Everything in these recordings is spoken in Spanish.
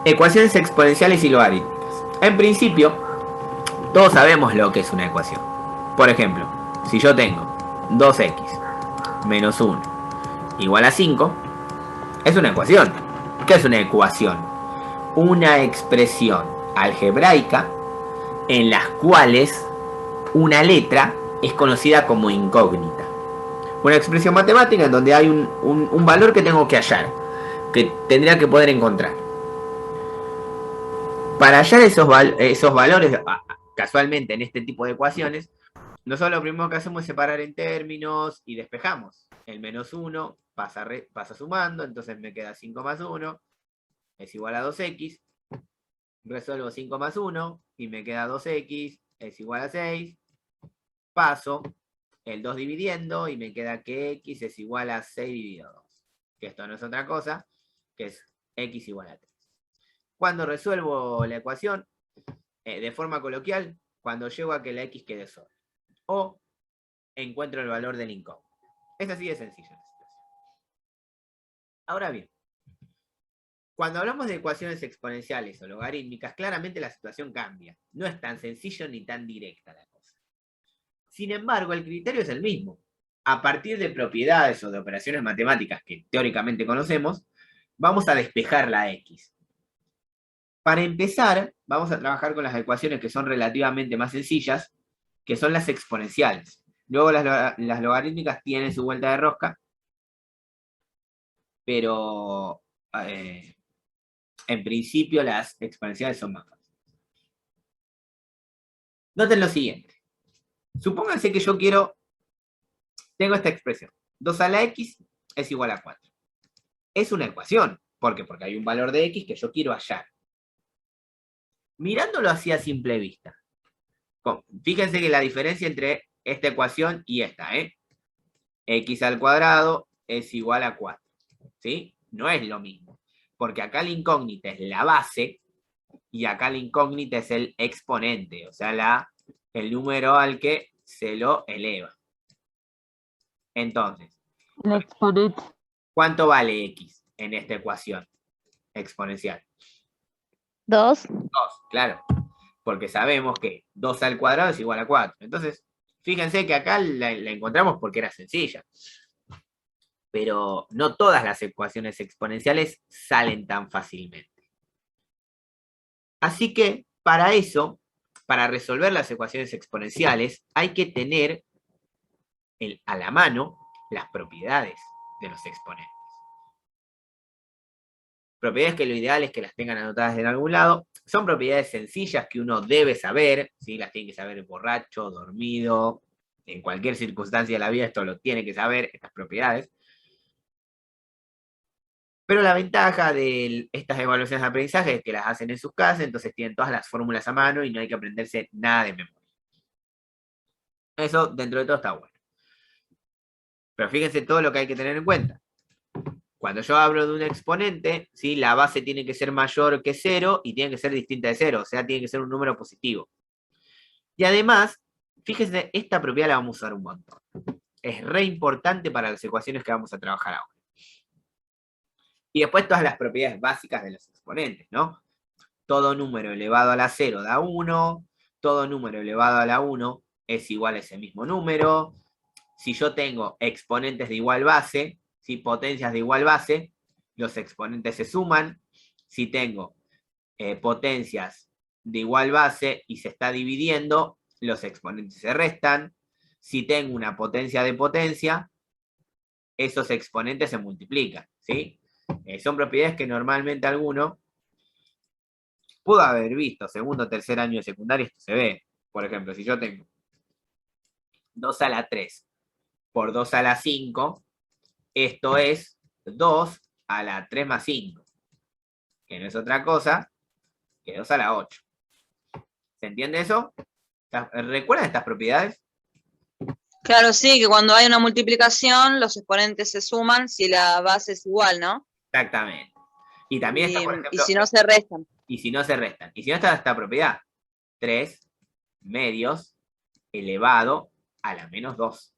Ecuaciones exponenciales y logarítmicas. En principio, todos sabemos lo que es una ecuación. Por ejemplo, si yo tengo 2x menos 1 igual a 5, es una ecuación. ¿Qué es una ecuación? Una expresión algebraica en las cuales una letra es conocida como incógnita. Una expresión matemática en donde hay un valor que tengo que hallar, que tendría que poder encontrar. Para hallar esos valores, casualmente en este tipo de ecuaciones, nosotros lo primero que hacemos es separar en términos y despejamos. El menos 1 pasa sumando, entonces me queda 5 más 1 es igual a 2x. Resuelvo 5 más 1 y me queda 2x es igual a 6. Paso el 2 dividiendo y me queda que x es igual a 6 dividido 2. Que esto no es otra cosa que es x igual a 3. Cuando resuelvo la ecuación, de forma coloquial, cuando llego a que la x quede sola. O encuentro el valor del incógnito. Es así de sencilla la situación. Ahora bien, cuando hablamos de ecuaciones exponenciales o logarítmicas, claramente la situación cambia. No es tan sencillo ni tan directa la cosa. Sin embargo, el criterio es el mismo. A partir de propiedades o de operaciones matemáticas que teóricamente conocemos, vamos a despejar la x. Para empezar, vamos a trabajar con las ecuaciones que son relativamente más sencillas, que son las exponenciales. Luego las logarítmicas tienen su vuelta de rosca, pero en principio las exponenciales son más fáciles. Noten lo siguiente. Supónganse que yo tengo esta expresión. 2 a la x es igual a 4. Es una ecuación. ¿Por qué? Porque hay un valor de x que yo quiero hallar. Mirándolo así a simple vista. Fíjense que la diferencia entre esta ecuación y esta, x al cuadrado es igual a 4. ¿Sí? No es lo mismo. Porque acá la incógnita es la base y acá la incógnita es el exponente, o sea, el número al que se lo eleva. Entonces, El exponente. ¿cuánto vale x en esta ecuación exponencial? 2. 2, claro. Porque sabemos que 2 al cuadrado es igual a 4. Entonces, fíjense que acá la encontramos porque era sencilla. Pero no todas las ecuaciones exponenciales salen tan fácilmente. Así que, para eso, para resolver las ecuaciones exponenciales, hay que tener a la mano las propiedades de los exponentes. Propiedades que lo ideal es que las tengan anotadas en algún lado. Son propiedades sencillas que uno debe saber, ¿sí? Las tiene que saber borracho, dormido, en cualquier circunstancia de la vida esto lo tiene que saber, estas propiedades. Pero la ventaja de estas evaluaciones de aprendizaje es que las hacen en sus casas, entonces tienen todas las fórmulas a mano y no hay que aprenderse nada de memoria. Eso, dentro de todo, está bueno. Pero fíjense todo lo que hay que tener en cuenta. Cuando yo hablo de un exponente, ¿sí? La base tiene que ser mayor que 0 y tiene que ser distinta de 0, o sea, tiene que ser un número positivo. Y además, fíjense, esta propiedad la vamos a usar un montón. Es re importante para las ecuaciones que vamos a trabajar ahora. Y después todas las propiedades básicas de los exponentes, ¿no? Todo número elevado a la 0 da 1, todo número elevado a la 1 es igual a ese mismo número. Si yo tengo exponentes de igual base, ¿sí? Potencias de igual base, los exponentes se suman. Si tengo potencias de igual base y se está dividiendo, los exponentes se restan. Si tengo una potencia de potencia, esos exponentes se multiplican, ¿sí? Son propiedades que normalmente alguno pudo haber visto. Segundo o tercer año de secundaria esto se ve. Por ejemplo, si yo tengo 2 a la 3 por 2 a la 5, esto es 2 a la 3 más 5, que no es otra cosa que 2 a la 8. ¿Se entiende eso? ¿Recuerdan estas propiedades? Claro, sí, que cuando hay una multiplicación, los exponentes se suman si la base es igual, ¿no? Exactamente. Y también está, por ejemplo, y si no, se restan. Y si no se restan. Y si no está esta propiedad, 3 medios elevado a la menos 2.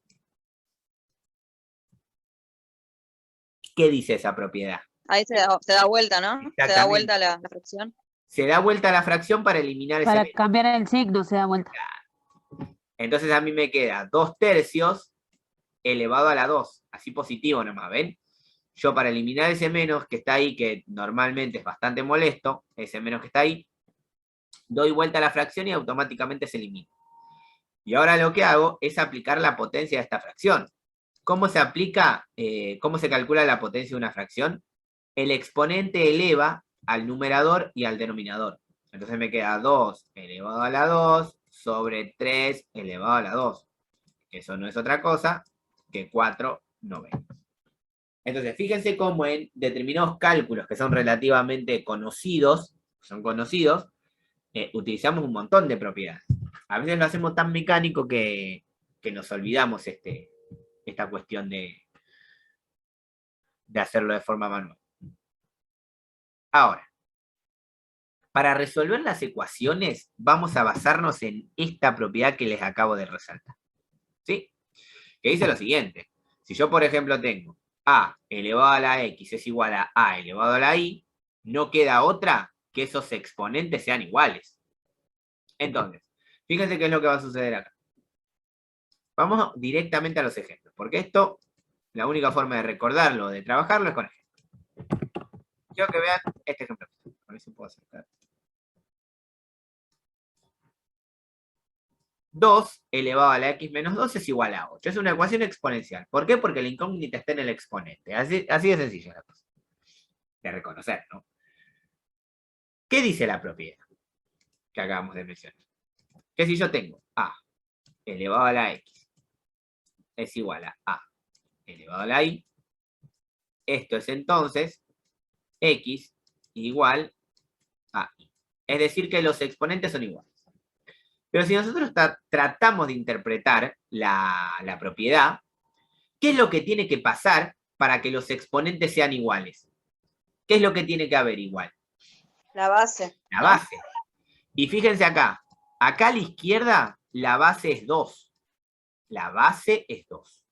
¿Qué dice esa propiedad? Ahí se da vuelta, ¿no? Se da Exactamente. vuelta la fracción. Se da vuelta la fracción para eliminar ese Para menos. cambiar el signo se da vuelta. Entonces a mí me queda 2/3 elevado a la 2. Así positivo nomás, ¿ven? Yo para eliminar ese menos que está ahí, que normalmente es bastante molesto, ese menos que está ahí, doy vuelta a la fracción y automáticamente se elimina. Y ahora lo que hago es aplicar la potencia de esta fracción. ¿Cómo se aplica, cómo se calcula la potencia de una fracción? El exponente eleva al numerador y al denominador. Entonces me queda 2 elevado a la 2 sobre 3 elevado a la 2. Eso no es otra cosa que 4/9. Entonces, fíjense cómo en determinados cálculos que son relativamente conocidos, utilizamos un montón de propiedades. A veces lo hacemos tan mecánico que nos olvidamos esta cuestión de hacerlo de forma manual. Ahora, para resolver las ecuaciones, vamos a basarnos en esta propiedad que les acabo de resaltar. ¿Sí? Que dice lo siguiente. Si yo, por ejemplo, tengo a elevado a la x es igual a elevado a la y, no queda otra que esos exponentes sean iguales. Entonces, fíjense qué es lo que va a suceder acá. Vamos directamente a los ejemplos, porque esto, la única forma de recordarlo, de trabajarlo, es con ejemplos. Quiero que vean este ejemplo. A ver si puedo acercar. 2 elevado a la x menos 2 es igual a 8. Es una ecuación exponencial. ¿Por qué? Porque la incógnita está en el exponente. Así de sencilla la cosa. De reconocer, ¿no? ¿Qué dice la propiedad que acabamos de mencionar? Que si yo tengo a elevado a la x es igual a elevado a la y, esto es entonces x igual a y. Es decir, que los exponentes son iguales. Pero si nosotros tratamos de interpretar la propiedad, ¿qué es lo que tiene que pasar para que los exponentes sean iguales? ¿Qué es lo que tiene que haber igual? La base. La base. Y fíjense acá. Acá a la izquierda, la base es 2. La base es 2.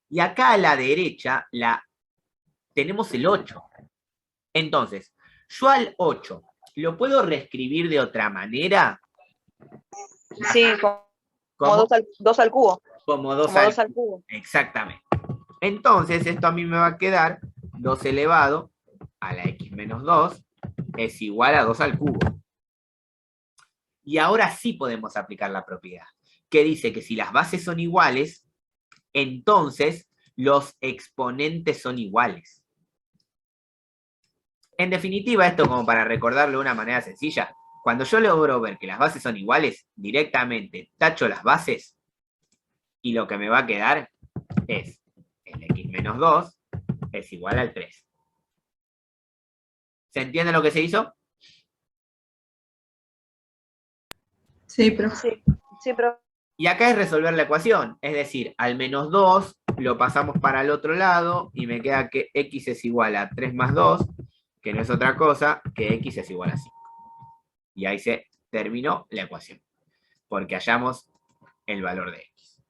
Y acá a la derecha tenemos el 8. Entonces, yo al 8, ¿lo puedo reescribir de otra manera? Sí, como 2 al cubo. Como 2 al cubo. Exactamente. Entonces, esto a mí me va a quedar 2 elevado a la x menos 2 es igual a 2 al cubo. Y ahora sí podemos aplicar la propiedad, que dice que si las bases son iguales, entonces los exponentes son iguales. En definitiva, esto como para recordarlo de una manera sencilla, cuando yo logro ver que las bases son iguales, directamente tacho las bases y lo que me va a quedar es el x menos 2 es igual al 3. ¿Se entiende lo que se hizo? Sí, profe. Sí, pero Y acá es resolver la ecuación, es decir, al menos 2 lo pasamos para el otro lado y me queda que x es igual a 3 más 2, que no es otra cosa que x es igual a 5. Y ahí se terminó la ecuación, porque hallamos el valor de x.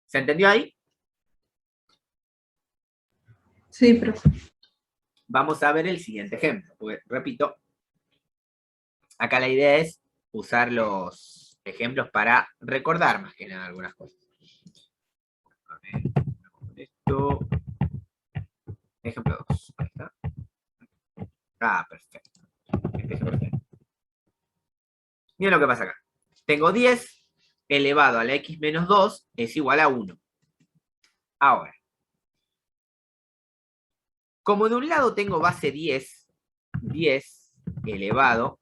¿Se entendió ahí? Sí, profe. Vamos a ver el siguiente ejemplo, porque, repito, acá la idea es usar los ejemplos para recordar más que nada algunas cosas. A ver, esto. Ejemplo 2. Ahí está. Ah, perfecto. Este ejemplo está. Miren lo que pasa acá. Tengo 10 elevado a la x menos 2 es igual a 1. Ahora, como de un lado tengo base 10 elevado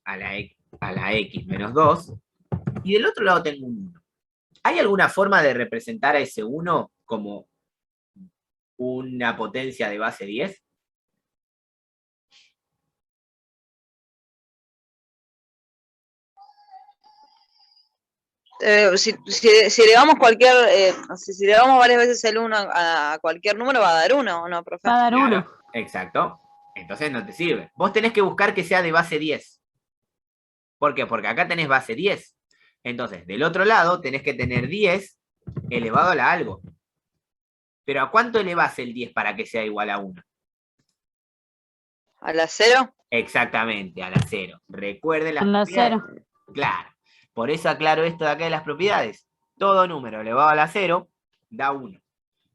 a la x menos 2, y del otro lado tengo un 1. ¿Hay alguna forma de representar a ese 1 como una potencia de base 10? Si elevamos si elevamos varias veces el 1 a cualquier número, va a dar 1, ¿o no, profe? Va a dar 1. Claro, exacto. Entonces no te sirve. Vos tenés que buscar que sea de base 10. ¿Por qué? Porque acá tenés base 10. Entonces, del otro lado tenés que tener 10 elevado a la algo. Pero ¿a cuánto elevás el 10 para que sea igual a 1? ¿A la 0? Exactamente, a la 0. Recuerden las A la propiedades. 0. Claro. Por eso aclaro esto de acá de las propiedades. Todo número elevado a la 0 da 1.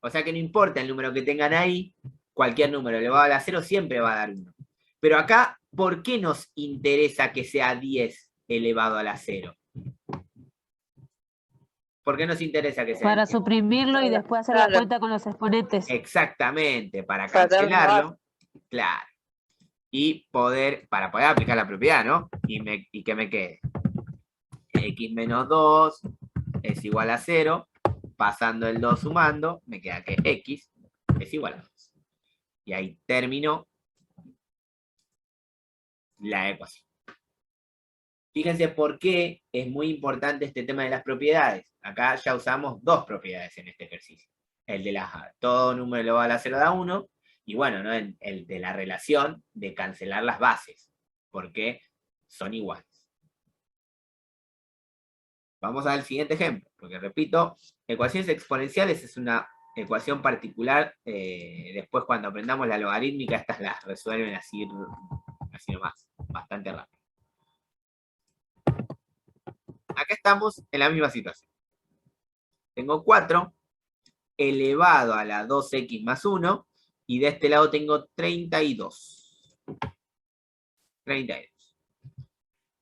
O sea que no importa el número que tengan ahí, cualquier número elevado a la 0 siempre va a dar 1. Pero acá, ¿por qué nos interesa que sea 10 elevado a la 0? ¿Por qué nos interesa que sea Para 10? suprimirlo y después hacer Claro. la cuenta con los exponentes. Exactamente, para Para tener la cancelarlo. Claro. Y para poder aplicar la propiedad, ¿no? Y que me quede. X menos 2 es igual a 0. Pasando el 2 sumando, me queda que X es igual a 2. Y ahí terminó la ecuación. Fíjense por qué es muy importante este tema de las propiedades. Acá ya usamos dos propiedades en este ejercicio. El de todo número elevado a la 0 da 1, y bueno, ¿no? El de la relación de cancelar las bases, porque son iguales. Vamos al siguiente ejemplo, porque repito, ecuaciones exponenciales es una ecuación particular. Después cuando aprendamos la logarítmica, estas las resuelven así nomás, bastante rápido. Acá estamos en la misma situación. Tengo 4 elevado a la 2x más 1, y de este lado tengo 32. 32.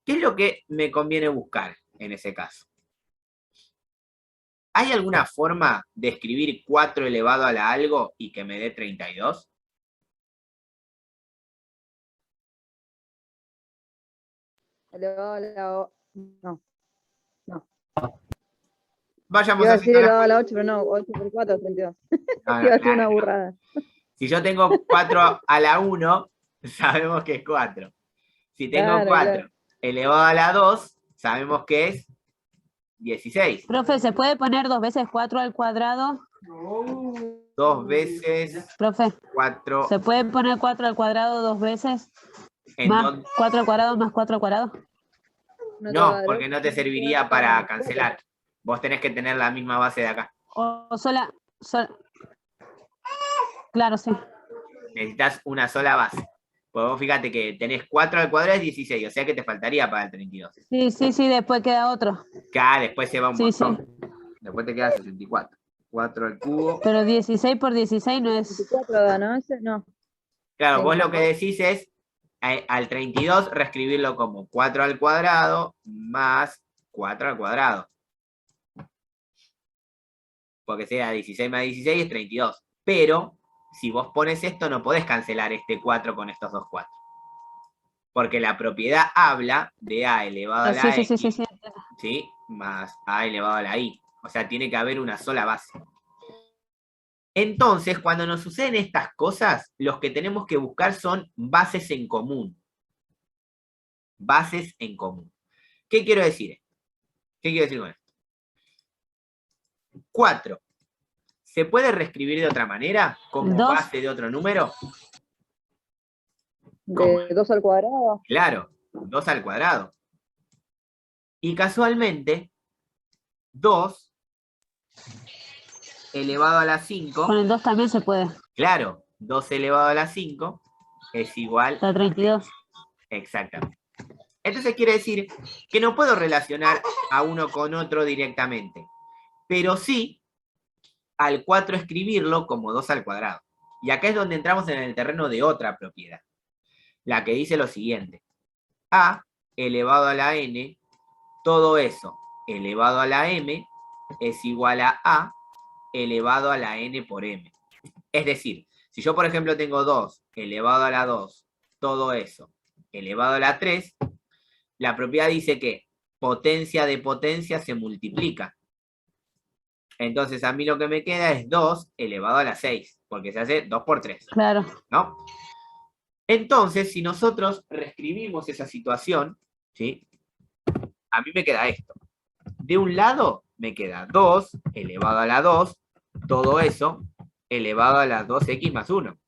¿Qué es lo que me conviene buscar en ese caso? ¿Hay alguna forma de escribir 4 elevado a la algo y que me dé 32? Elevado a la... No. Vayamos Iba a decir haciendo elevado a las la 8, pero no, 8 por 4, 32. No, Iba a decir una claro. burrada. Si yo tengo 4 a la 1, sabemos que es 4. Si tengo Claro, 4 claro. elevado a la 2, sabemos que es 16. Profe, ¿se puede poner 2 veces 4 al cuadrado? 2 veces Profe, 4. ¿se puede poner 4 al cuadrado 2 veces? Más 4 al cuadrado más 4 al cuadrado. No, porque no te serviría para cancelar. Vos tenés que tener la misma base de acá. O sola. Claro, sí. Necesitas una sola base. Pues vos fíjate que tenés 4 al cuadrado es 16, o sea que te faltaría para el 32. Sí, después queda otro. Acá después se va un Sí, montón. Después te queda 64. 4 al cubo. Pero 16 por 16 no es. 24, ¿no? Ese no. Claro, Sí. vos lo que decís es al 32 reescribirlo como 4 al cuadrado más 4 al cuadrado. Porque sea 16 más 16 es 32. Pero, si vos pones esto, no podés cancelar este 4 con estos dos 4. Porque la propiedad habla de a elevado a la Sí. x, ¿sí? Más a elevado a la y. O sea, tiene que haber una sola base. Entonces, cuando nos suceden estas cosas, los que tenemos que buscar son bases en común. Bases en común. ¿Qué quiero decir? ¿Qué quiero decir con esto? 4. ¿Se puede reescribir de otra manera? ¿Como 2. base de otro número? ¿De 2 al cuadrado? Claro, 2 al cuadrado. Y casualmente, 2 elevado a la 5. Con el 2 también se puede. Claro, 2 elevado a la 5 es igual a 32. Exactamente. Entonces quiere decir que no puedo relacionar a uno con otro directamente, pero sí al 4 escribirlo como 2 al cuadrado. Y acá es donde entramos en el terreno de otra propiedad, la que dice lo siguiente: a elevado a la n, todo eso elevado a la m, es igual a elevado a la n por m. Es decir, si yo por ejemplo tengo 2 elevado a la 2, todo eso elevado a la 3, la propiedad dice que potencia de potencia se multiplica. Entonces a mí lo que me queda es 2 elevado a la 6, porque se hace 2 por 3. Claro. ¿No? Entonces, si nosotros reescribimos esa situación, ¿sí? A mí me queda esto. De un lado me queda 2 elevado a la 2, todo eso elevado a la 2x más 1.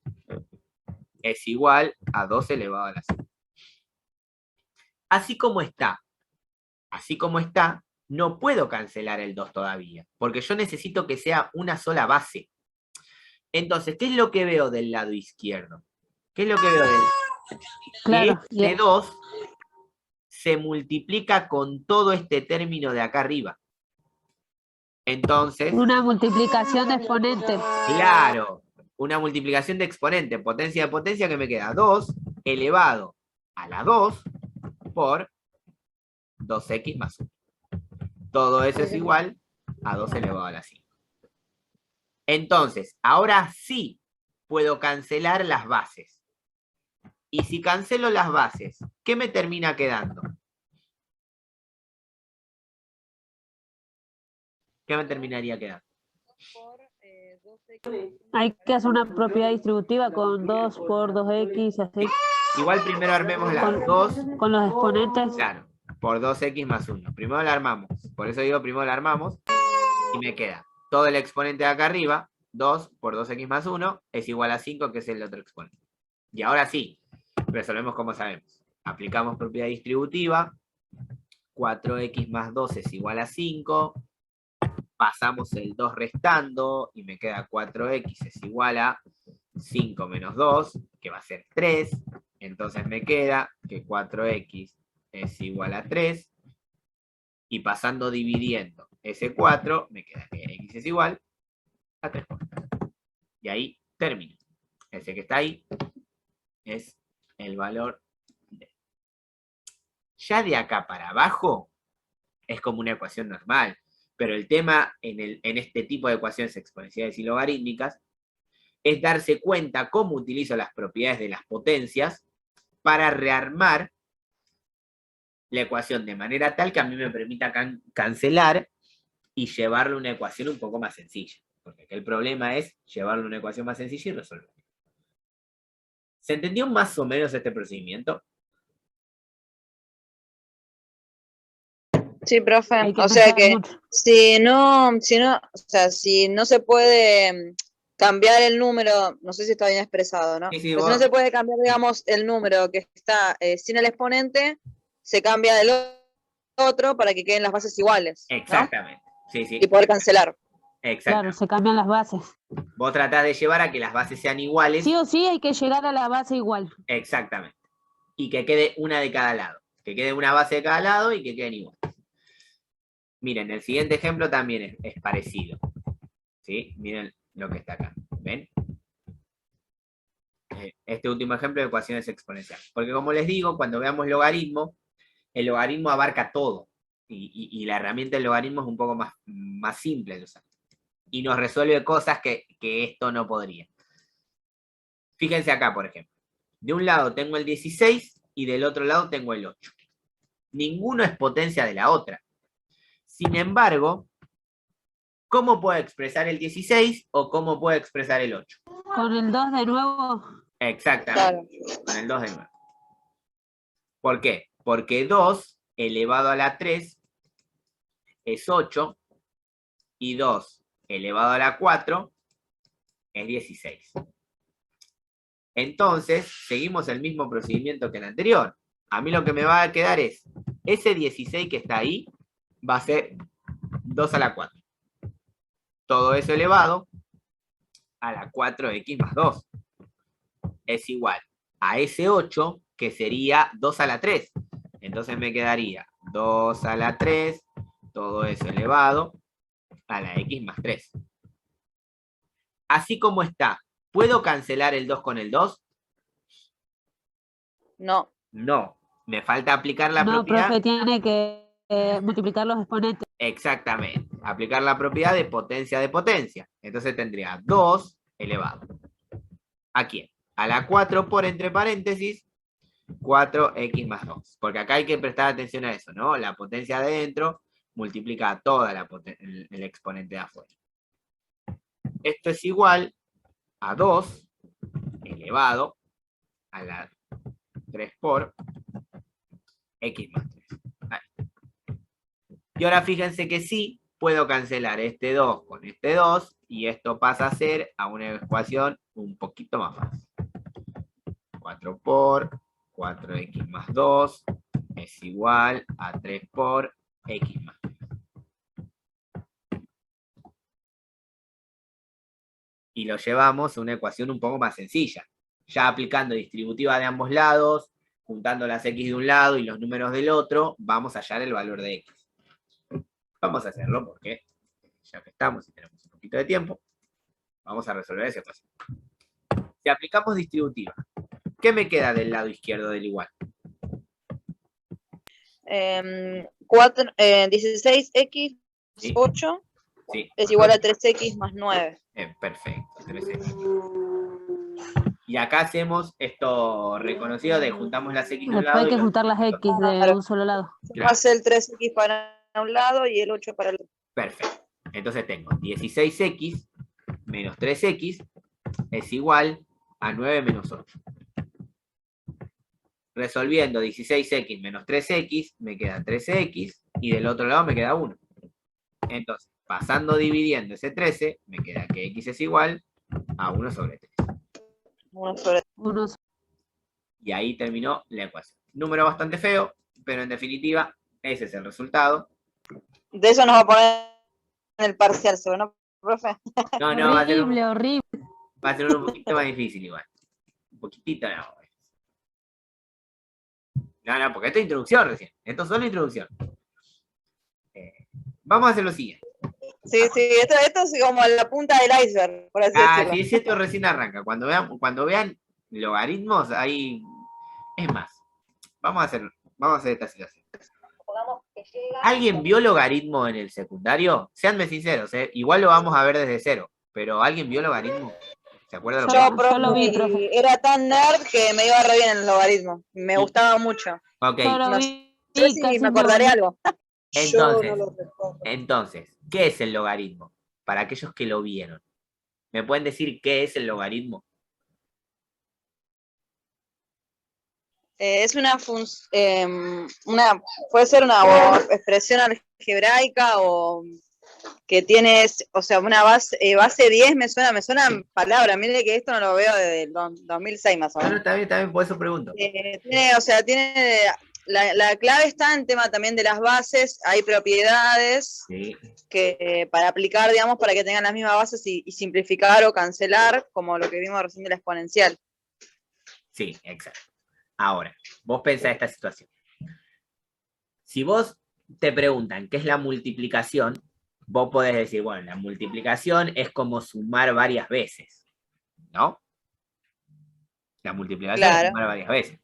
Es igual a 2 elevado a la 6. Así como está, no puedo cancelar el 2 todavía, porque yo necesito que sea una sola base. Entonces, ¿qué es lo que veo del lado izquierdo? ¿Qué es lo que veo de él? Claro. Que este 2 se multiplica con todo este término de acá arriba. Entonces... Una multiplicación de exponente. Claro, una multiplicación de exponente, potencia de potencia, que me queda 2 elevado a la 2 por 2x más 1. Todo eso es igual a 2 elevado a la 5. Entonces, ahora sí puedo cancelar las bases. Y si cancelo las bases, ¿qué me termina quedando? ¿Qué me terminaría quedando? Hay que hacer una propiedad distributiva con 2 por 2x, así. Igual primero armemos las 2. Con los exponentes. Claro, por 2x más 1. Primero la armamos. Por eso digo primero la armamos. Y me queda todo el exponente de acá arriba. 2 por 2x más 1 es igual a 5, que es el otro exponente. Y ahora sí, resolvemos como sabemos. Aplicamos propiedad distributiva. 4x más 2 es igual a 5. Pasamos el 2 restando y me queda 4x es igual a 5 menos 2, que va a ser 3. Entonces me queda que 4x es igual a 3. Y pasando dividiendo ese 4, me queda que x es igual a 3. Y ahí termino. Ese que está ahí es el valor de... Ya de acá para abajo es como una ecuación normal. Pero el tema en este tipo de ecuaciones exponenciales y logarítmicas es darse cuenta cómo utilizo las propiedades de las potencias para rearmar la ecuación de manera tal que a mí me permita cancelar y llevarle una ecuación un poco más sencilla. Porque aquí el problema es llevarle una ecuación más sencilla y resolverla. ¿Se entendió más o menos este procedimiento? Sí, profe. O sea que si no, o sea, si no se puede cambiar el número, no sé si está bien expresado, ¿no? Sí, Pero si no se puede cambiar, digamos, el número que está sin el exponente, se cambia del otro para que queden las bases iguales, ¿no? Exactamente. Sí, sí. Y poder cancelar. Claro, se cambian las bases. Vos tratás de llevar a que las bases sean iguales. Sí o sí hay que llegar a la base igual. Exactamente. Y que quede una de cada lado. Que quede una base de cada lado y que queden iguales. Miren, el siguiente ejemplo también es parecido. ¿Sí? Miren lo que está acá. ¿Ven? Este último ejemplo de ecuaciones exponenciales. Porque como les digo, cuando veamos logaritmo, el logaritmo abarca todo. Y la herramienta del logaritmo es un poco más simple de usar. Y nos resuelve cosas que esto no podría. Fíjense acá, por ejemplo. De un lado tengo el 16 y del otro lado tengo el 8. Ninguno es potencia de la otra. Sin embargo, ¿cómo puedo expresar el 16 o cómo puedo expresar el 8? Con el 2 de nuevo. Exactamente, claro. Con el 2 de nuevo. ¿Por qué? Porque 2 elevado a la 3 es 8 y 2 elevado a la 4 es 16. Entonces, seguimos el mismo procedimiento que el anterior. A mí lo que me va a quedar es, ese 16 que está ahí va a ser 2 a la 4. Todo eso elevado a la 4x más 2 es igual a ese 8, que sería 2 a la 3. Entonces me quedaría 2 a la 3, todo eso elevado a la x más 3. Así como está, ¿puedo cancelar el 2 con el 2? No. No, me falta aplicar la propiedad. No, profe, tiene que multiplicar los exponentes. Exactamente, aplicar la propiedad de potencia de potencia. Entonces tendría 2 elevado. ¿A quién? A la 4 por entre paréntesis 4x más 2. Porque acá hay que prestar atención a eso, ¿no? La potencia de adentro multiplica toda el exponente de afuera. Esto es igual a 2 elevado a la 3 por x más 3. Ahí. Y ahora fíjense que sí puedo cancelar este 2 con este 2 y esto pasa a ser a una ecuación un poquito más fácil. 4 por 4x más 2 es igual a 3 por x más 3. Y lo llevamos a una ecuación un poco más sencilla. Ya aplicando distributiva de ambos lados, juntando las x de un lado y los números del otro, vamos a hallar el valor de x. Vamos a hacerlo porque, ya que estamos y tenemos un poquito de tiempo, vamos a resolver esa ecuación. Si aplicamos distributiva, ¿qué me queda del lado izquierdo del igual? 16x Sí. 8 Sí. es igual a 3x más 9. Perfecto. 3x. Y acá hacemos esto reconocido de juntamos las x de un Después lado. hay que juntar las x de un solo lado. Claro. Hace el 3x para un lado y el 8 para el otro. Perfecto. Entonces tengo 16x menos 3x es igual a 9 menos 8. Resolviendo 16x menos 3x, me queda 13x, y del otro lado me queda 1. Entonces, pasando dividiendo ese 13, me queda que x es igual a 1 sobre 3. 1 sobre 1. Y ahí terminó la ecuación. Número bastante feo, pero en definitiva, ese es el resultado. De eso nos va a poner en el parcial, ¿no, profe? No, Horrible, horrible. Va a ser un poquito más difícil igual. Un poquitito no. No, porque esto es introducción recién. Esto es solo introducción. Vamos a hacer lo siguiente. Sí, esto es como la punta del iceberg, por así decirlo. Sí, esto recién arranca. Cuando vean logaritmos, ahí es más. Vamos a hacer esta situación. ¿Alguien vio logaritmo en el secundario? Seanme sinceros, igual lo vamos a ver desde cero. Pero ¿alguien vio logaritmo? ¿Se acuerdan de lo que Yo lo vi, profe. Era tan nerd que me iba re bien en el logaritmo. Me gustaba mucho. Ok. No sé si me acordaré algo. Entonces, ¿qué es el logaritmo? Para aquellos que lo vieron. ¿Me pueden decir qué es el logaritmo? Es puede ser una expresión algebraica o que tiene, o sea, una base 10 me suena en palabras. Mire que esto no lo veo desde el 2006 más o menos. Está bien, por eso pregunto. La clave está en tema también de las bases. Hay propiedades que para aplicar, digamos, para que tengan las mismas bases y simplificar o cancelar, como lo que vimos recién de la exponencial. Sí, exacto. Ahora, vos pensá esta situación. Si vos te preguntan qué es la multiplicación, vos podés decir, bueno, la multiplicación es como sumar varias veces, ¿no? La multiplicación es sumar varias veces.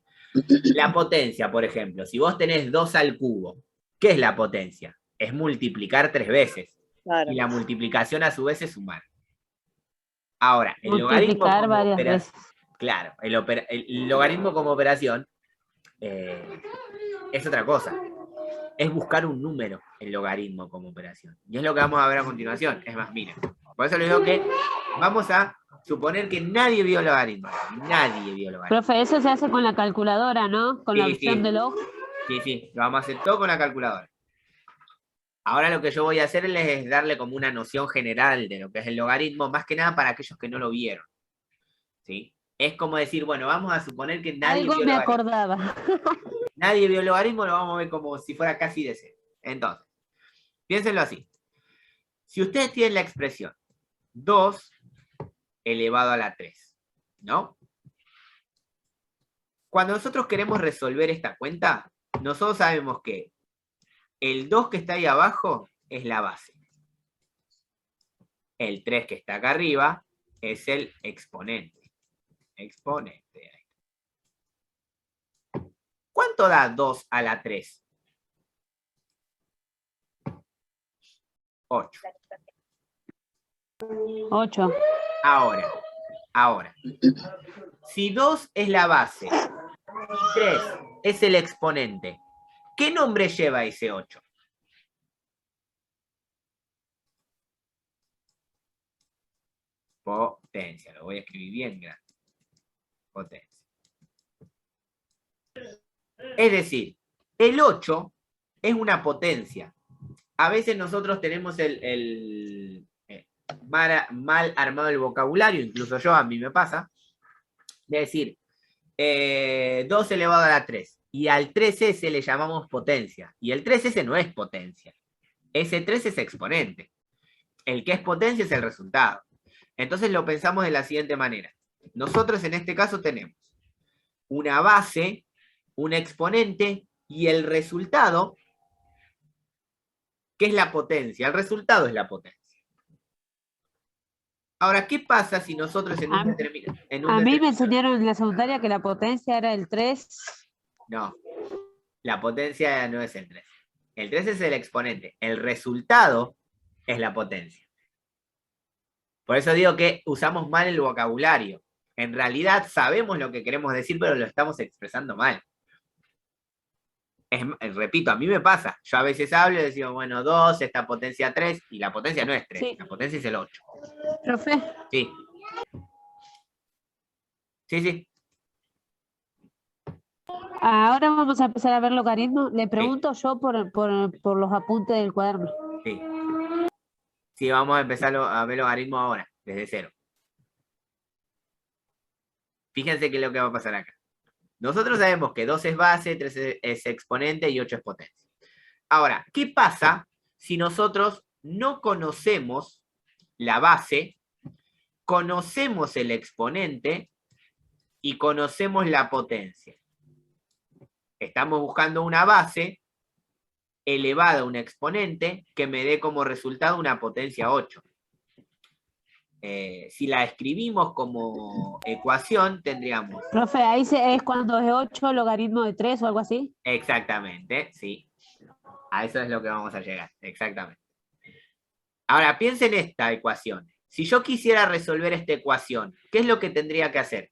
La potencia, por ejemplo, si vos tenés 2 al cubo, ¿qué es la potencia? Es multiplicar 3 veces. Claro. Y la multiplicación a su vez es sumar. Ahora, el logaritmo como operación. Claro, el logaritmo como operación es otra cosa. Es buscar un número, el logaritmo como operación. Y es lo que vamos a ver a continuación. Es más, miren. Por eso les digo que vamos a suponer que nadie vio logaritmo. Nadie vio logaritmo. Profe, eso se hace con la calculadora, ¿no? Con la opción de log. Sí, lo vamos a hacer todo con la calculadora. Ahora lo que yo voy a hacerles es darle como una noción general de lo que es el logaritmo, más que nada para aquellos que no lo vieron. ¿Sí? Es como decir, bueno, vamos a suponer que nadie vio logaritmo. Algo me acordaba. Nadie vio logaritmo, lo vamos a ver como si fuera casi de cero. Entonces, piénsenlo así. Si ustedes tienen la expresión 2 elevado a la 3, ¿no? Cuando nosotros queremos resolver esta cuenta, nosotros sabemos que el 2 que está ahí abajo es la base. El 3 que está acá arriba es el exponente. Exponente. ¿Cuánto da 2 a la 3? 8. 8. Ahora. Si 2 es la base y 3 es el exponente, ¿qué nombre lleva ese 8? Potencia. Lo voy a escribir bien grande. Potencia. Es decir, el 8 es una potencia. A veces nosotros tenemos mal armado el vocabulario, incluso yo, a mí me pasa, de decir 2 elevado a la 3. Y al 3S le llamamos potencia. Y el 3S no es potencia. Ese 3 es exponente. El que es potencia es el resultado. Entonces lo pensamos de la siguiente manera. nosotros en este caso tenemos una base, un exponente y el resultado, que es la potencia. El resultado es la potencia. Ahora, ¿qué pasa si nosotros en un determinado... A mí me enseñaron en la secundaria que la potencia era el 3. No, la potencia no es el 3. El 3 es el exponente. El resultado es la potencia. Por eso digo que usamos mal el vocabulario. En realidad sabemos lo que queremos decir, pero lo estamos expresando mal. Repito, a mí me pasa. Yo a veces hablo y digo, bueno, 2, esta potencia 3, y la potencia no es 3, sí. La potencia es el 8. ¿Profe? Sí. Sí. Ahora vamos a empezar a ver logaritmos. Le pregunto yo por los apuntes del cuaderno. Sí. Sí, vamos a empezar a ver logaritmos ahora, desde cero. Fíjense qué es lo que va a pasar acá. Nosotros sabemos que 2 es base, 3 es exponente y 8 es potencia. Ahora, ¿qué pasa si nosotros no conocemos la base, conocemos el exponente y conocemos la potencia? Estamos buscando una base elevada a un exponente que me dé como resultado una potencia 8. Si la escribimos como ecuación, tendríamos... Profe, ahí es cuando es 8 logaritmo de 3 o algo así. Exactamente, sí. A eso es lo que vamos a llegar, exactamente. Ahora, piensen en esta ecuación. Si yo quisiera resolver esta ecuación, ¿qué es lo que tendría que hacer?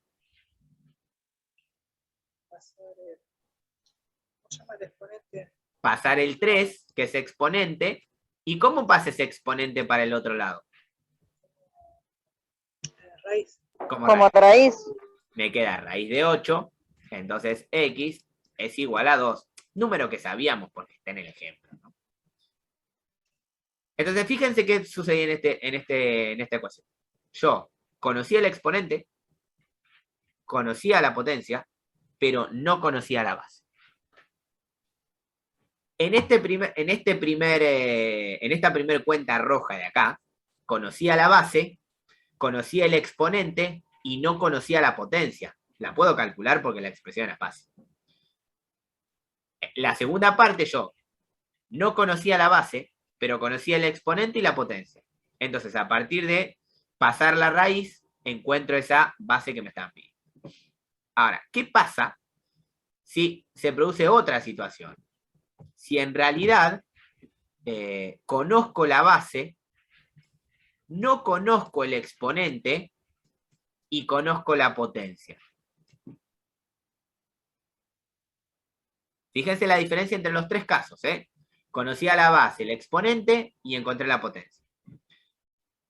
Pasar el 3, que es exponente. ¿Y cómo pasa ese exponente para el otro lado? Raíz. Como raíz. Me queda raíz de 8, entonces x es igual a 2. Número que sabíamos porque está en el ejemplo, ¿no? Entonces, fíjense qué sucede en esta ecuación. Yo conocía el exponente, conocía la potencia, pero no conocía la base. En esta primer cuenta roja de acá, conocía la base, conocía el exponente y no conocía la potencia. La puedo calcular porque la expresión es fácil. La segunda parte yo no conocía la base, pero conocía el exponente y la potencia. Entonces, a partir de pasar la raíz, encuentro esa base que me están pidiendo. Ahora, ¿qué pasa si se produce otra situación? Si en realidad conozco la base, no conozco el exponente y conozco la potencia. Fíjense la diferencia entre los tres casos, ¿eh? Conocía la base, el exponente y encontré la potencia.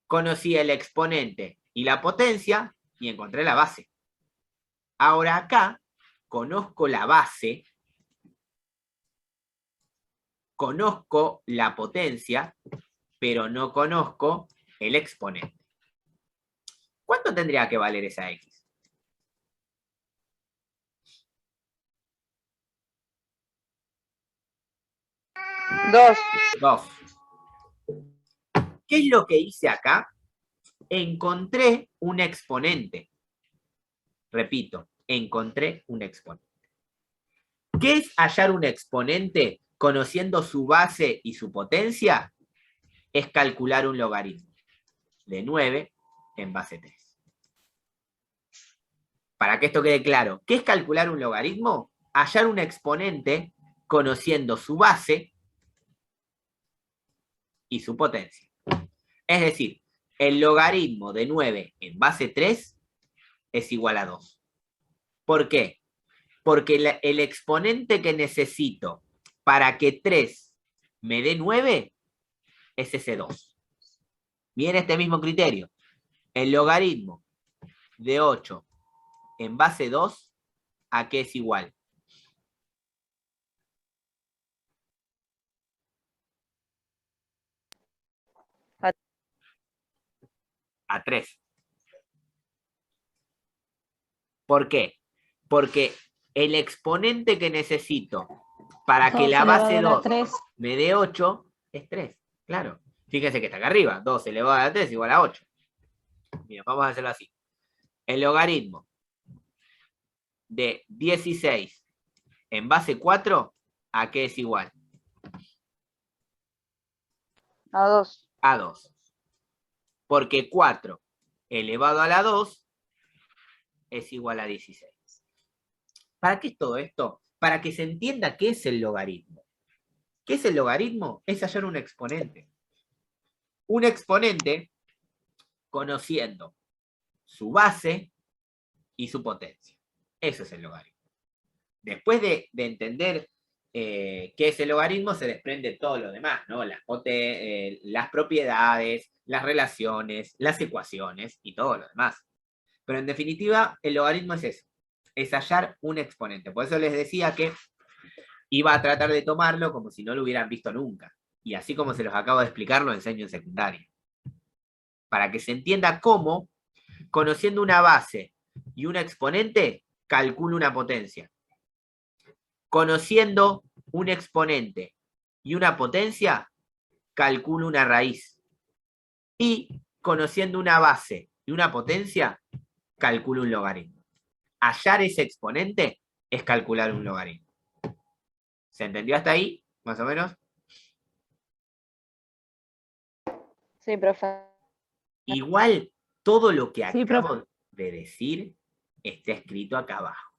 Conocía el exponente y la potencia y encontré la base. Ahora acá conozco la base, conozco la potencia, pero no conozco el exponente. ¿Cuánto tendría que valer esa x? 2. ¿Qué es lo que hice acá? Encontré un exponente. Repito, encontré un exponente. ¿Qué es hallar un exponente conociendo su base y su potencia? Es calcular un logaritmo de 9 en base 3. Para que esto quede claro, ¿qué es calcular un logaritmo? Hallar un exponente conociendo su base y su potencia. Es decir, el logaritmo de 9 en base 3 es igual a 2. ¿Por qué? Porque el exponente que necesito para que 3 me dé 9 es ese 2. Miren este mismo criterio. El logaritmo de 8 en base 2, ¿a qué es igual? A 3. ¿Por qué? Porque el exponente que necesito para que la base 2 me dé 8 es 3. Claro. Fíjense que está acá arriba. 2 elevado a 3 igual a 8. Mira, vamos a hacerlo así. el logaritmo de 16 en base 4, ¿a qué es igual? A 2. A 2. Porque 4 elevado a la 2 es igual a 16. ¿Para qué es todo esto? Para que se entienda qué es el logaritmo. ¿Qué es el logaritmo? Es hallar un exponente. Un exponente conociendo su base y su potencia. Eso es el logaritmo. Después de entender qué es el logaritmo, se desprende todo lo demás, ¿no? Las propiedades, las relaciones, las ecuaciones y todo lo demás. Pero en definitiva, el logaritmo es eso, es hallar un exponente. Por eso les decía que iba a tratar de tomarlo como si no lo hubieran visto nunca. Y así como se los acabo de explicar, lo enseño en secundaria. Para que se entienda cómo, conociendo una base y un exponente, calculo una potencia. Conociendo un exponente y una potencia, calculo una raíz. Y conociendo una base y una potencia, calculo un logaritmo. Hallar ese exponente es calcular un logaritmo. ¿Se entendió hasta ahí, más o menos? Sí, profe. Igual, todo lo que Sí, profe. acabo de decir está escrito acá abajo.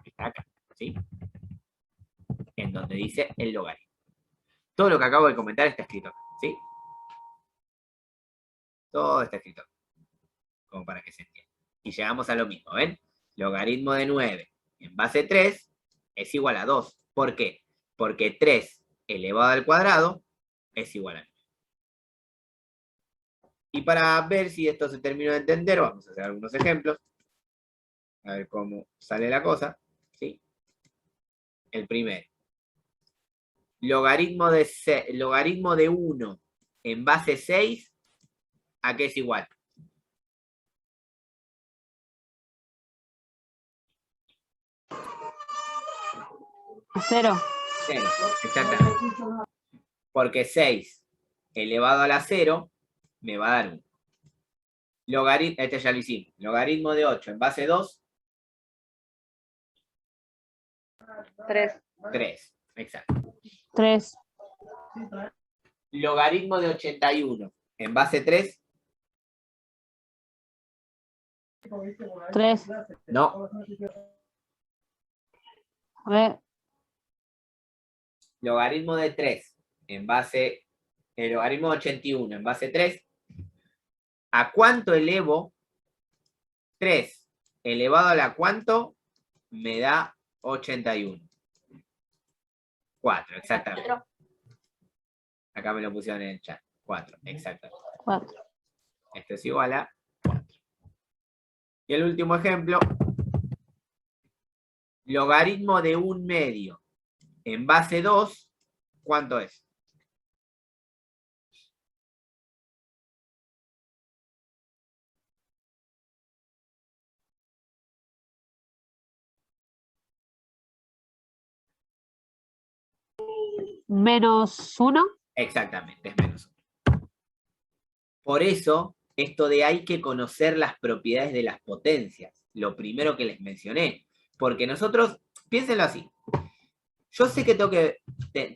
Está acá, ¿sí? En donde dice el logaritmo. Todo lo que acabo de comentar está escrito acá, ¿sí? Todo está escrito acá, como para que se entienda. Y llegamos a lo mismo, ¿ven? Logaritmo de 9 en base 3 es igual a 2. ¿Por qué? Porque 3 elevado al cuadrado es igual a 9. Y para ver si esto se terminó de entender, vamos a hacer algunos ejemplos. A ver cómo sale la cosa, ¿sí? El primero. Logaritmo de 1 en base 6, ¿a qué es igual? A 0. 0, exactamente. Porque 6 elevado a la 0 me va a dar 1. Este ya lo hicimos. Logaritmo de 8 en base 2. 3. 3, exacto. 3. Logaritmo de 81 en base 3. 3. No. A ver. Logaritmo de 3 en base... El logaritmo de 81 en base 3. ¿A cuánto elevo 3 elevado a la cuánto? Me da 81. 4, exactamente. Acá me lo pusieron en el chat. 4, exactamente. 4. Esto es igual a 4. Y el último ejemplo. Logaritmo de 1/2 en base 2, ¿cuánto es? -1. Exactamente, es menos 1. Por eso, esto de hay que conocer las propiedades de las potencias. Lo primero que les mencioné. Porque nosotros, piénsenlo así. Yo sé que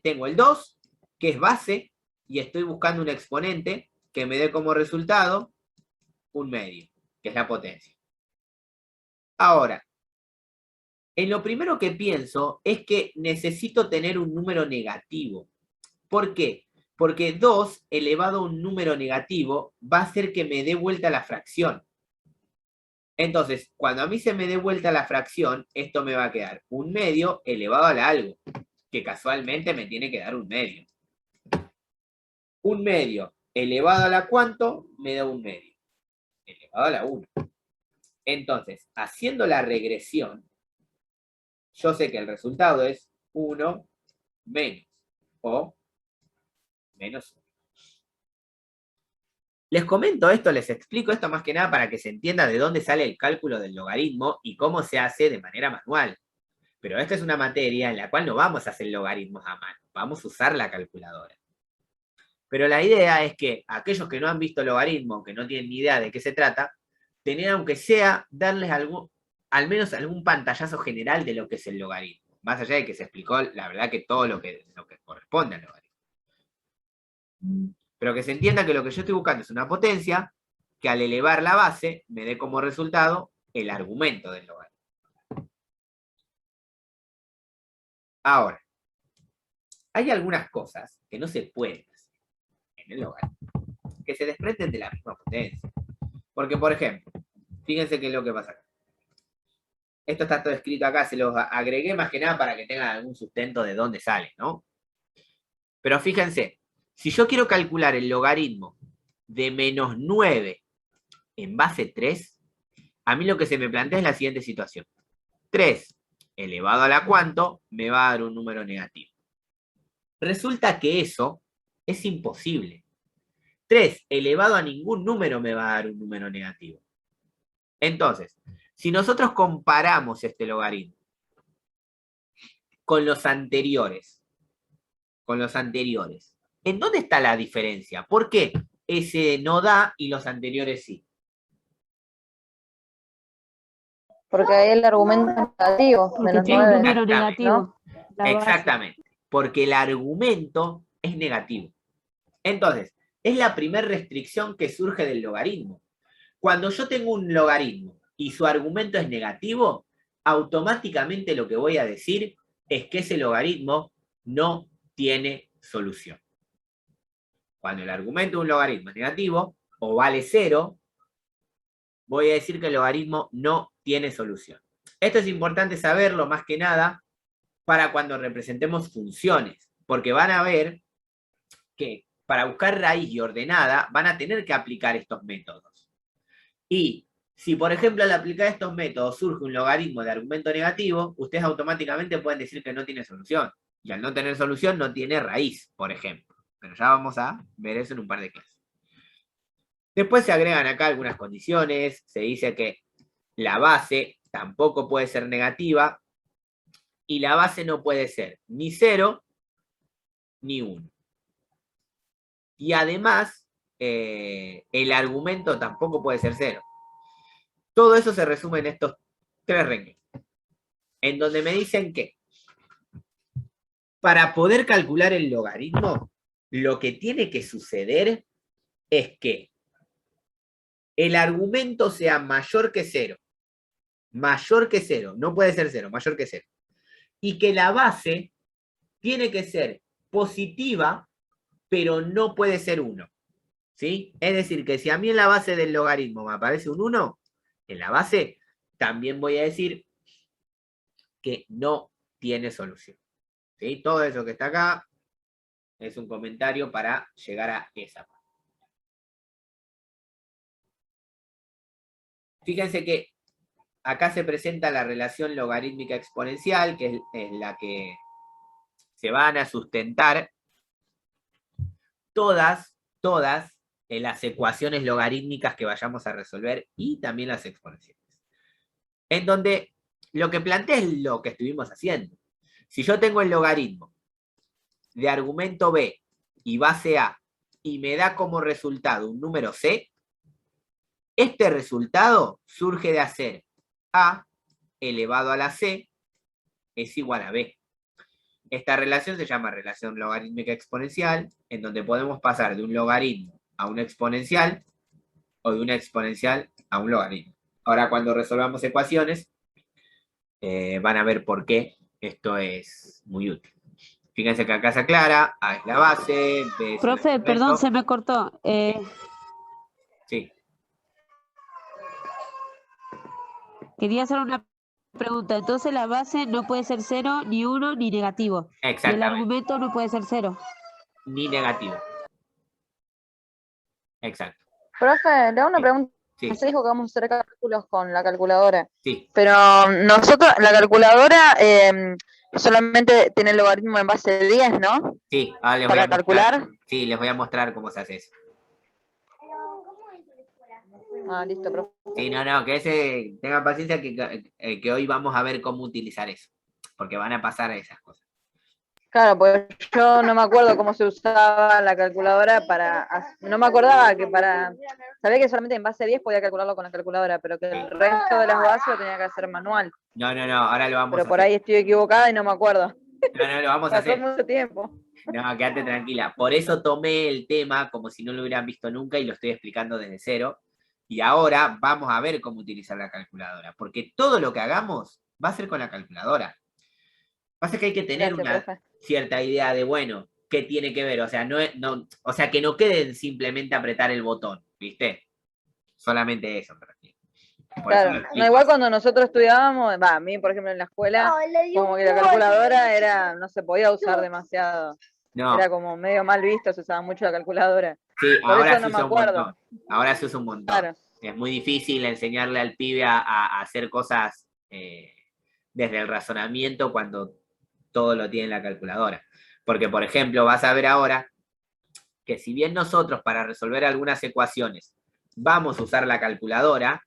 tengo el 2, que es base, y estoy buscando un exponente que me dé como resultado 1/2, que es la potencia. Ahora, en lo primero que pienso es que necesito tener un número negativo. ¿Por qué? Porque 2 elevado a un número negativo va a hacer que me dé vuelta la fracción. Entonces, cuando a mí se me dé vuelta la fracción, esto me va a quedar 1/2 elevado a la algo, que casualmente me tiene que dar 1/2. 1/2 elevado a la cuánto, me da 1/2. Elevado a la 1. Entonces, haciendo la regresión, yo sé que el resultado es 1 menos, o menos 1. Les comento esto, les explico esto más que nada para que se entienda de dónde sale el cálculo del logaritmo y cómo se hace de manera manual. Pero esta es una materia en la cual no vamos a hacer logaritmos a mano, vamos a usar la calculadora. Pero la idea es que aquellos que no han visto logaritmo, que no tienen ni idea de qué se trata, tener aunque sea, darles al menos algún pantallazo general de lo que es el logaritmo. Más allá de que se explicó, la verdad, que todo lo que corresponde al logaritmo. Pero que se entienda que lo que yo estoy buscando es una potencia que al elevar la base me dé como resultado el argumento del logaritmo. Ahora, hay algunas cosas que no se pueden hacer en el logaritmo, que se desprenden de la misma potencia. Porque, por ejemplo, fíjense qué es lo que pasa acá. Esto está todo escrito acá, se los agregué más que nada para que tengan algún sustento de dónde sale, ¿no? Pero fíjense, si yo quiero calcular el logaritmo de menos 9 en base 3, a mí lo que se me plantea es la siguiente situación. 3 elevado a la cuánto me va a dar un número negativo. Resulta que eso es imposible. 3 elevado a ningún número me va a dar un número negativo. Entonces, si nosotros comparamos este logaritmo con los anteriores, ¿en dónde está la diferencia? ¿Por qué ese no da y los anteriores sí? Porque ahí el argumento es negativo, Porque menos tiene un 9. número Exactamente, negativo. la base. Exactamente, porque el argumento es negativo. Entonces, es la primera restricción que surge del logaritmo. Cuando yo tengo un logaritmo y su argumento es negativo, automáticamente lo que voy a decir es que ese logaritmo no tiene solución. Cuando el argumento de un logaritmo es negativo o vale 0, voy a decir que el logaritmo no tiene solución. Esto es importante saberlo más que nada para cuando representemos funciones, porque van a ver que para buscar raíz y ordenada van a tener que aplicar estos métodos. Y si, por ejemplo, al aplicar estos métodos surge un logaritmo de argumento negativo, ustedes automáticamente pueden decir que no tiene solución. Y al no tener solución, no tiene raíz, por ejemplo. Pero ya vamos a ver eso en un par de clases. Después se agregan acá algunas condiciones. Se dice que la base tampoco puede ser negativa. Y la base no puede ser ni 0 ni 1. Y además, el argumento tampoco puede ser 0. Todo eso se resume en estos 3 renglones. En donde me dicen que para poder calcular el logaritmo, lo que tiene que suceder es que el argumento sea mayor que 0. Mayor que 0. No puede ser 0, mayor que 0. Y que la base tiene que ser positiva, pero no puede ser 1. ¿Sí? Es decir, que si a mí en la base del logaritmo me aparece un 1, en la base también voy a decir que no tiene solución. ¿Sí? Todo eso que está acá es un comentario para llegar a esa parte. Fíjense que acá se presenta la relación logarítmica exponencial, que es la que se van a sustentar todas las ecuaciones logarítmicas que vayamos a resolver y también las exponenciales. En donde lo que plantea es lo que estuvimos haciendo. Si yo tengo el logaritmo de argumento B y base A y me da como resultado un número C, este resultado surge de hacer A elevado a la C es igual a B. Esta relación se llama relación logarítmica exponencial, en donde podemos pasar de un logaritmo a una exponencial o de una exponencial a un logaritmo. Ahora, cuando resolvamos ecuaciones, van a ver por qué esto es muy útil. Fíjense que acá se aclara, A es la base, B es Profe, el perdón, se me cortó. Sí. Quería hacer una pregunta. Entonces la base no puede ser 0, ni 1, ni negativo. Y el Exactamente. argumento no puede ser 0. Ni negativo. Exacto. Profe, le hago una Sí. pregunta. Sí. Se dijo que vamos a hacer cálculos con la calculadora. Sí. Pero nosotros, la calculadora solamente tiene el logaritmo en base de 10, ¿no? Sí, ahora les voy Para a mostrar. calcular. Sí, les voy a mostrar cómo se hace eso. Ah, listo, profe. Sí, no, que tengan paciencia que hoy vamos a ver cómo utilizar eso. Porque van a pasar a esas cosas. Claro, pues yo no me acuerdo cómo se usaba la calculadora no me acordaba que sabía que solamente en base 10 podía calcularlo con la calculadora, pero que el resto de las bases lo tenía que hacer manual. No, ahora lo vamos a Pero por hacer. ahí estoy equivocada y no me acuerdo. No, lo vamos a Pasó hacer. mucho tiempo. No, quédate tranquila. Por eso tomé el tema como si no lo hubieran visto nunca y lo estoy explicando desde cero. Y ahora vamos a ver cómo utilizar la calculadora, porque todo lo que hagamos va a ser con la calculadora. Pasa que hay que tener Gracias, una profe. cierta idea de, bueno, qué tiene que ver. O sea, o sea, que no queden simplemente apretar el botón, ¿viste? Solamente eso. Por Claro, eso no, igual cuando nosotros estudiábamos, a mí, por ejemplo, en la escuela, como que la calculadora no se podía usar demasiado. no. Era como medio mal visto, se usaba mucho la calculadora. Sí, Por ahora eso se no me usa un acuerdo. montón. Ahora se usa un montón. Claro. Es muy difícil enseñarle al pibe a hacer cosas desde el razonamiento cuando todo lo tiene en la calculadora. Porque, por ejemplo, vas a ver ahora que si bien nosotros para resolver algunas ecuaciones vamos a usar la calculadora,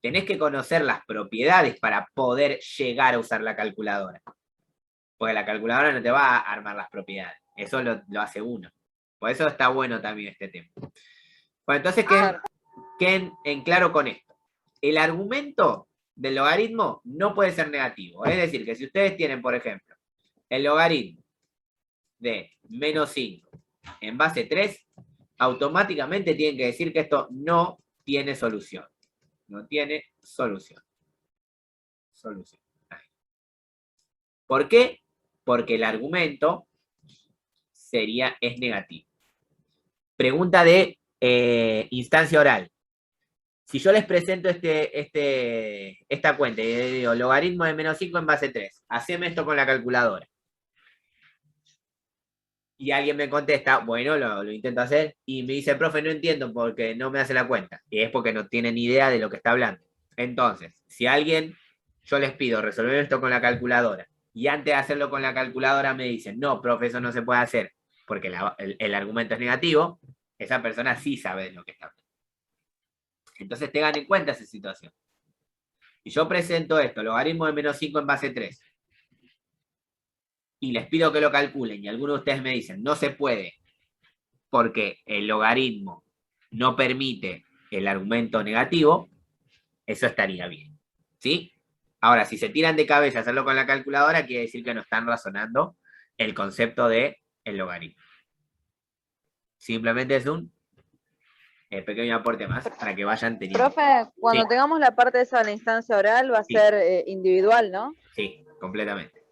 tenés que conocer las propiedades para poder llegar a usar la calculadora. Porque la calculadora no te va a armar las propiedades. Eso lo hace uno. Por eso está bueno también este tema. Bueno, entonces queden en claro con esto. El argumento del logaritmo no puede ser negativo. Es decir, que si ustedes tienen, por ejemplo, el logaritmo de menos 5 en base 3, automáticamente tienen que decir que esto no tiene solución. No tiene solución. Solución. ¿Por qué? Porque el argumento es negativo. Pregunta de instancia oral. Si yo les presento esta cuenta y les digo logaritmo de menos 5 en base 3, haceme esto con la calculadora. Y alguien me contesta, bueno, lo intento hacer, y me dice, profe, no entiendo porque no me hace la cuenta. Y es porque no tiene ni idea de lo que está hablando. Entonces, si yo les pido resolver esto con la calculadora, y antes de hacerlo con la calculadora me dicen, no, profe, eso no se puede hacer, porque el argumento es negativo, esa persona sí sabe de lo que está hablando. Entonces tengan en cuenta esa situación. Y yo presento esto, logaritmo de menos 5 en base 3, y les pido que lo calculen, y algunos de ustedes me dicen, no se puede, porque el logaritmo no permite el argumento negativo, eso estaría bien. ¿Sí? Ahora, si se tiran de cabeza a hacerlo con la calculadora, quiere decir que no están razonando el concepto de el logaritmo. Simplemente es un pequeño aporte más para que vayan teniendo. Profe, cuando Sí. tengamos la parte esa de la instancia oral va a ser individual, ¿no? Sí, completamente.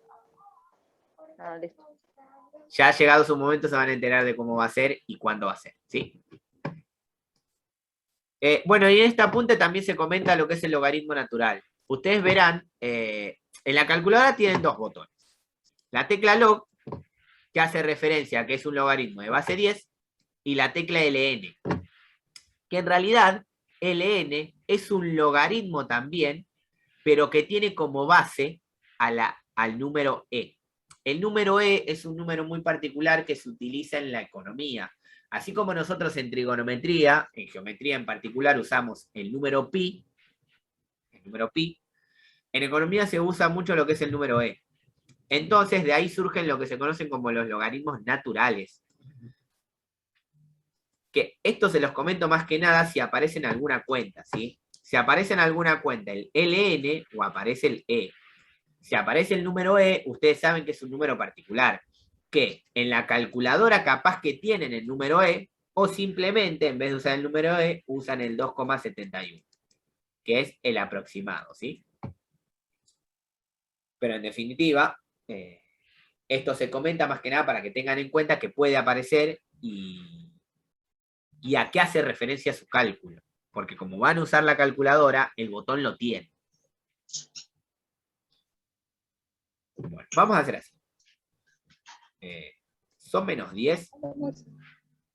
Ah, listo. Ya llegado su momento se van a enterar de cómo va a ser y cuándo va a ser. ¿Sí? Bueno, y en este apunte también se comenta lo que es el logaritmo natural. Ustedes verán, en la calculadora tienen dos botones. La tecla log, que hace referencia a que es un logaritmo de base 10, y la tecla ln, que en realidad ln es un logaritmo también, pero que tiene como base al número e. El número e es un número muy particular que se utiliza en la economía. Así como nosotros en trigonometría, en geometría en particular, usamos el número pi, en economía se usa mucho lo que es el número e. Entonces, de ahí surgen lo que se conocen como los logaritmos naturales. Que esto se los comento más que nada si aparece en alguna cuenta, ¿sí? Si aparece en alguna cuenta el ln o aparece el e. Si aparece el número e, ustedes saben que es un número particular. Que en la calculadora capaz que tienen el número e, o simplemente en vez de usar el número e, usan el 2,71, que es el aproximado, ¿sí? Pero en definitiva, esto se comenta más que nada para que tengan en cuenta que puede aparecer y a qué hace referencia su cálculo. Porque como van a usar la calculadora, el botón lo tiene. Bueno, vamos a hacer así. Son menos 10.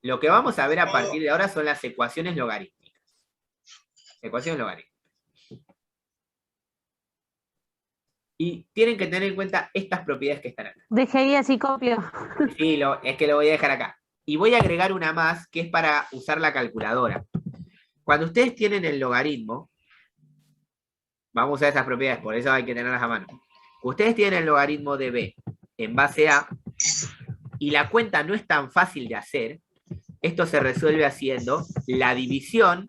Lo que vamos a ver a partir de ahora son las ecuaciones logarítmicas. Ecuaciones logarítmicas. Y tienen que tener en cuenta estas propiedades que están acá. Dejé ahí así copio. Sí, es que lo voy a dejar acá. Y voy a agregar una más que es para usar la calculadora. Cuando ustedes tienen el logaritmo, vamos a usar esas propiedades, por eso hay que tenerlas a mano. Ustedes tienen el logaritmo de b en base a, y la cuenta no es tan fácil de hacer, esto se resuelve haciendo la división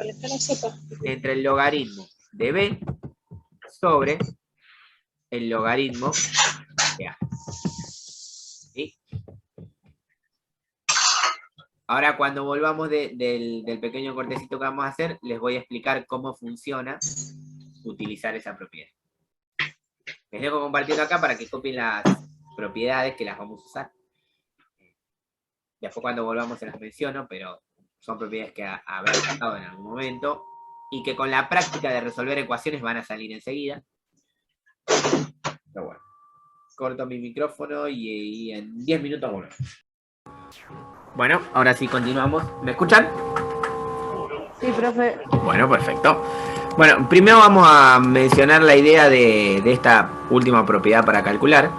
entre el logaritmo de b sobre el logaritmo de a. ¿Sí? Ahora, cuando volvamos del pequeño cortecito que vamos a hacer, les voy a explicar cómo funciona utilizar esa propiedad. Les dejo compartiendo acá para que copien las propiedades que las vamos a usar. Después cuando volvamos se las menciono, pero son propiedades que habrán pasado en algún momento y que con la práctica de resolver ecuaciones van a salir enseguida. Pero bueno, corto mi micrófono y en 10 minutos volvemos. Bueno, ahora sí continuamos. ¿Me escuchan? Sí, profe. Bueno, perfecto. Bueno, primero vamos a mencionar la idea de esta última propiedad para calcular.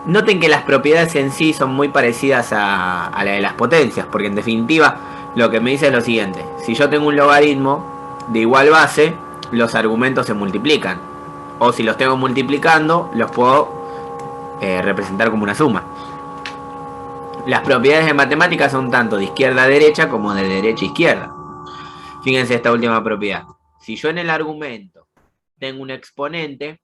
Noten que las propiedades en sí son muy parecidas a la de las potencias, porque en definitiva lo que me dice es lo siguiente. Si yo tengo un logaritmo de igual base, los argumentos se multiplican. O si los tengo multiplicando, los puedo representar como una suma. Las propiedades de matemáticas son tanto de izquierda a derecha como de derecha a izquierda. Fíjense esta última propiedad. Si yo en el argumento tengo un exponente,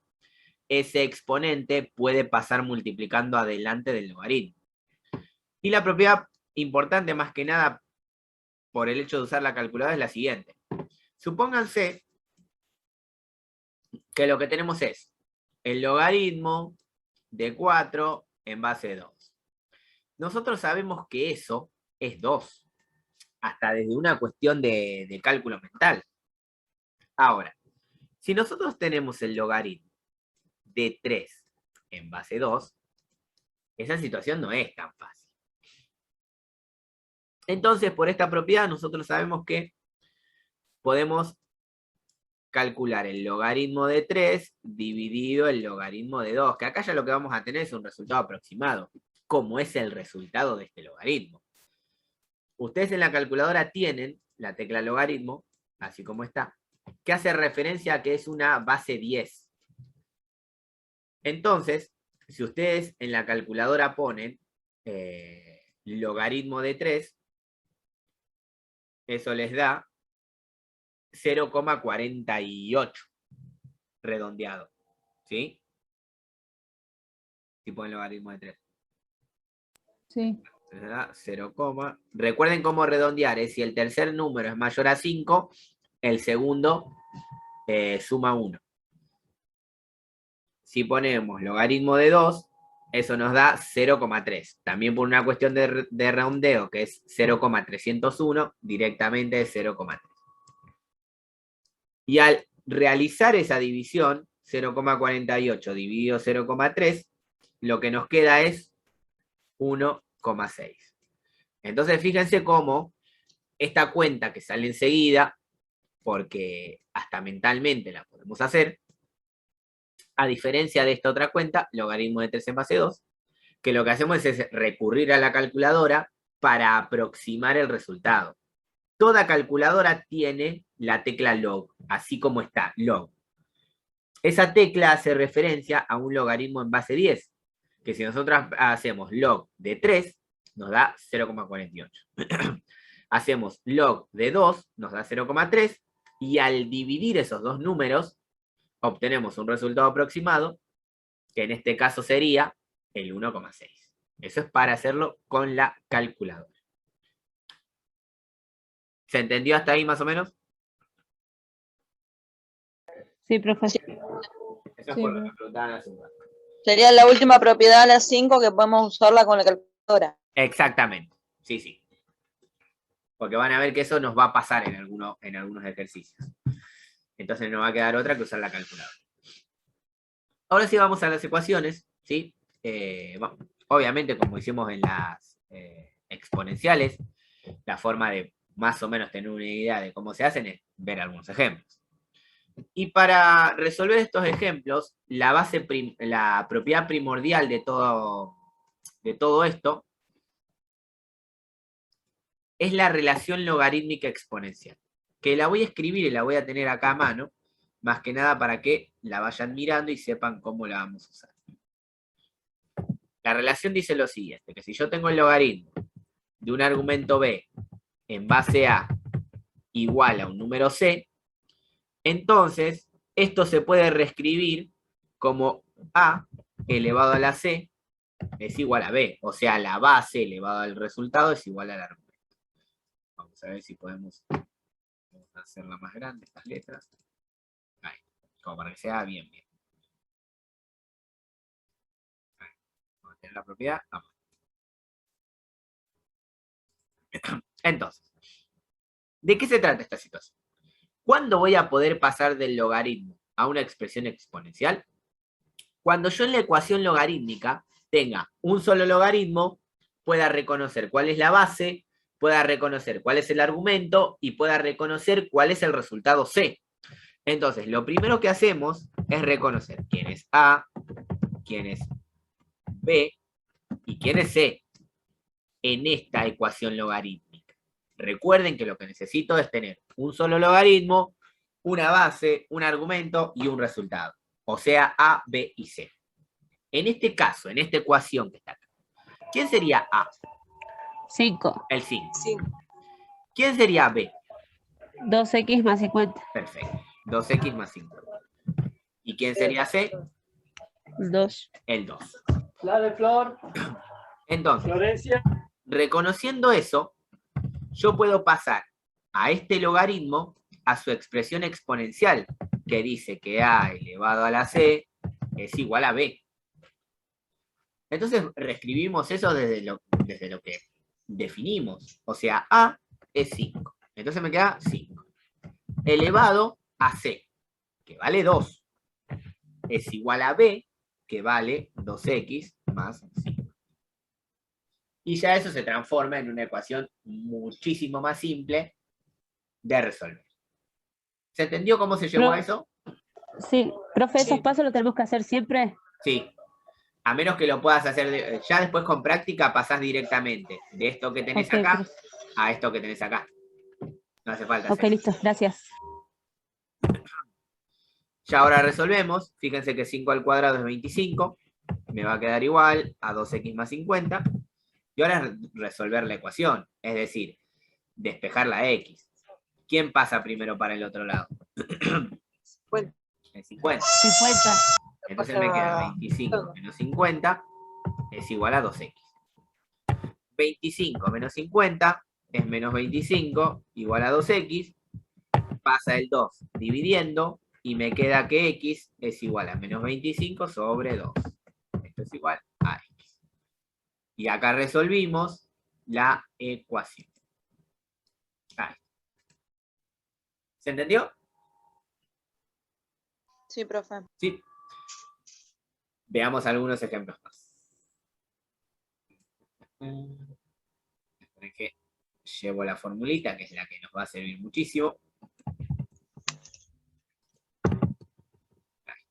ese exponente puede pasar multiplicando adelante del logaritmo. Y la propiedad importante, más que nada, por el hecho de usar la calculadora, es la siguiente. Supónganse que lo que tenemos es el logaritmo de 4 en base de 2. Nosotros sabemos que eso es 2, hasta desde una cuestión de cálculo mental. Ahora, si nosotros tenemos el logaritmo de 3 en base 2, esa situación no es tan fácil. Entonces, por esta propiedad, nosotros sabemos que podemos calcular el logaritmo de 3 dividido el logaritmo de 2, que acá ya lo que vamos a tener es un resultado aproximado, como es el resultado de este logaritmo. Ustedes en la calculadora tienen la tecla logaritmo, así como está, que hace referencia a que es una base 10. Entonces, si ustedes en la calculadora ponen logaritmo de 3, eso les da 0,48 redondeado. ¿Sí? Si ponen logaritmo de 3. Sí. Les da 0, recuerden cómo redondear. Si el tercer número es mayor a 5, el segundo suma 1. Si ponemos logaritmo de 2, eso nos da 0,3. También por una cuestión de redondeo, que es 0,301, directamente es 0,3. Y al realizar esa división, 0,48 dividido 0,3, lo que nos queda es 1,6. Entonces fíjense cómo esta cuenta que sale enseguida, porque hasta mentalmente la podemos hacer, a diferencia de esta otra cuenta, logaritmo de 3 en base 2, que lo que hacemos es recurrir a la calculadora para aproximar el resultado. Toda calculadora tiene la tecla log, así como está, log. Esa tecla hace referencia a un logaritmo en base 10, que si nosotros hacemos log de 3, nos da 0,48. Hacemos log de 2, nos da 0,3, y al dividir esos dos números, obtenemos un resultado aproximado, que en este caso sería el 1,6. Eso es para hacerlo con la calculadora. ¿Se entendió hasta ahí más o menos? Sí, profesor. Eso es por lo que preguntaban hace un rato. Sería la última propiedad, la 5, que podemos usarla con la calculadora. Exactamente, sí, sí. Porque van a ver que eso nos va a pasar en algunos ejercicios. Entonces no va a quedar otra que usar la calculadora. Ahora sí vamos a las ecuaciones, ¿sí? Bueno, obviamente, como hicimos en las exponenciales, la forma de más o menos tener una idea de cómo se hacen es ver algunos ejemplos. Y para resolver estos ejemplos, la propiedad primordial de todo esto es la relación logarítmica exponencial, que la voy a escribir y la voy a tener acá a mano, más que nada para que la vayan mirando y sepan cómo la vamos a usar. La relación dice lo siguiente, que si yo tengo el logaritmo de un argumento b en base a igual a un número c, entonces esto se puede reescribir como a elevado a la c es igual a b, o sea, la base elevado al resultado es igual al argumento. Vamos a ver si podemos hacerla más grande, estas letras. Ahí, como para que sea bien. Ahí. Vamos a tener la propiedad. Vamos. Entonces, ¿de qué se trata esta situación? ¿Cuándo voy a poder pasar del logaritmo a una expresión exponencial? Cuando yo en la ecuación logarítmica tenga un solo logaritmo, pueda reconocer cuál es la base, pueda reconocer cuál es el argumento y pueda reconocer cuál es el resultado C. Entonces, lo primero que hacemos es reconocer quién es A, quién es B y quién es C en esta ecuación logarítmica. Recuerden que lo que necesito es tener un solo logaritmo, una base, un argumento y un resultado. O sea, A, B y C. En este caso, en esta ecuación que está acá, ¿quién sería A? 5. El 5. ¿Quién sería B? 2x más 50. Perfecto. 2x más 50. ¿Y quién sería C? 2. El 2. La de Flor. Entonces, Florencia. reconociendo eso, yo puedo pasar a este logaritmo a su expresión exponencial, que dice que A elevado a la C es igual a B. Entonces, reescribimos eso desde lo que definimos. O sea, A es 5. Entonces me queda 5. Elevado a C, que vale 2. Es igual a B, que vale 2x más 5. Y ya eso se transforma en una ecuación muchísimo más simple de resolver. ¿Se entendió cómo se llegó a eso? Sí, profe, ¿esos pasos los tenemos que hacer siempre? Sí. A menos que lo puedas hacer, ya después con práctica pasás directamente de esto que tenés acá a esto que tenés acá. No hace falta hacer. Ok, listo, gracias. Ya ahora resolvemos. Fíjense que 5 al cuadrado es 25. Me va a quedar igual a 2x más 50. Y ahora es resolver la ecuación. Es decir, despejar la x. ¿Quién pasa primero para el otro lado? Bueno. El 50. 50. Entonces me queda 25 menos 50 es igual a 2x. 25 menos 50 es menos 25 igual a 2x. Pasa el 2 dividiendo y me queda que x es igual a menos 25 sobre 2. Esto es igual a x. Y acá resolvimos la ecuación. Ahí. ¿Se entendió? Sí, profe. Sí. Veamos algunos ejemplos más. Esperen que llevo la formulita, que es la que nos va a servir muchísimo. Ahí.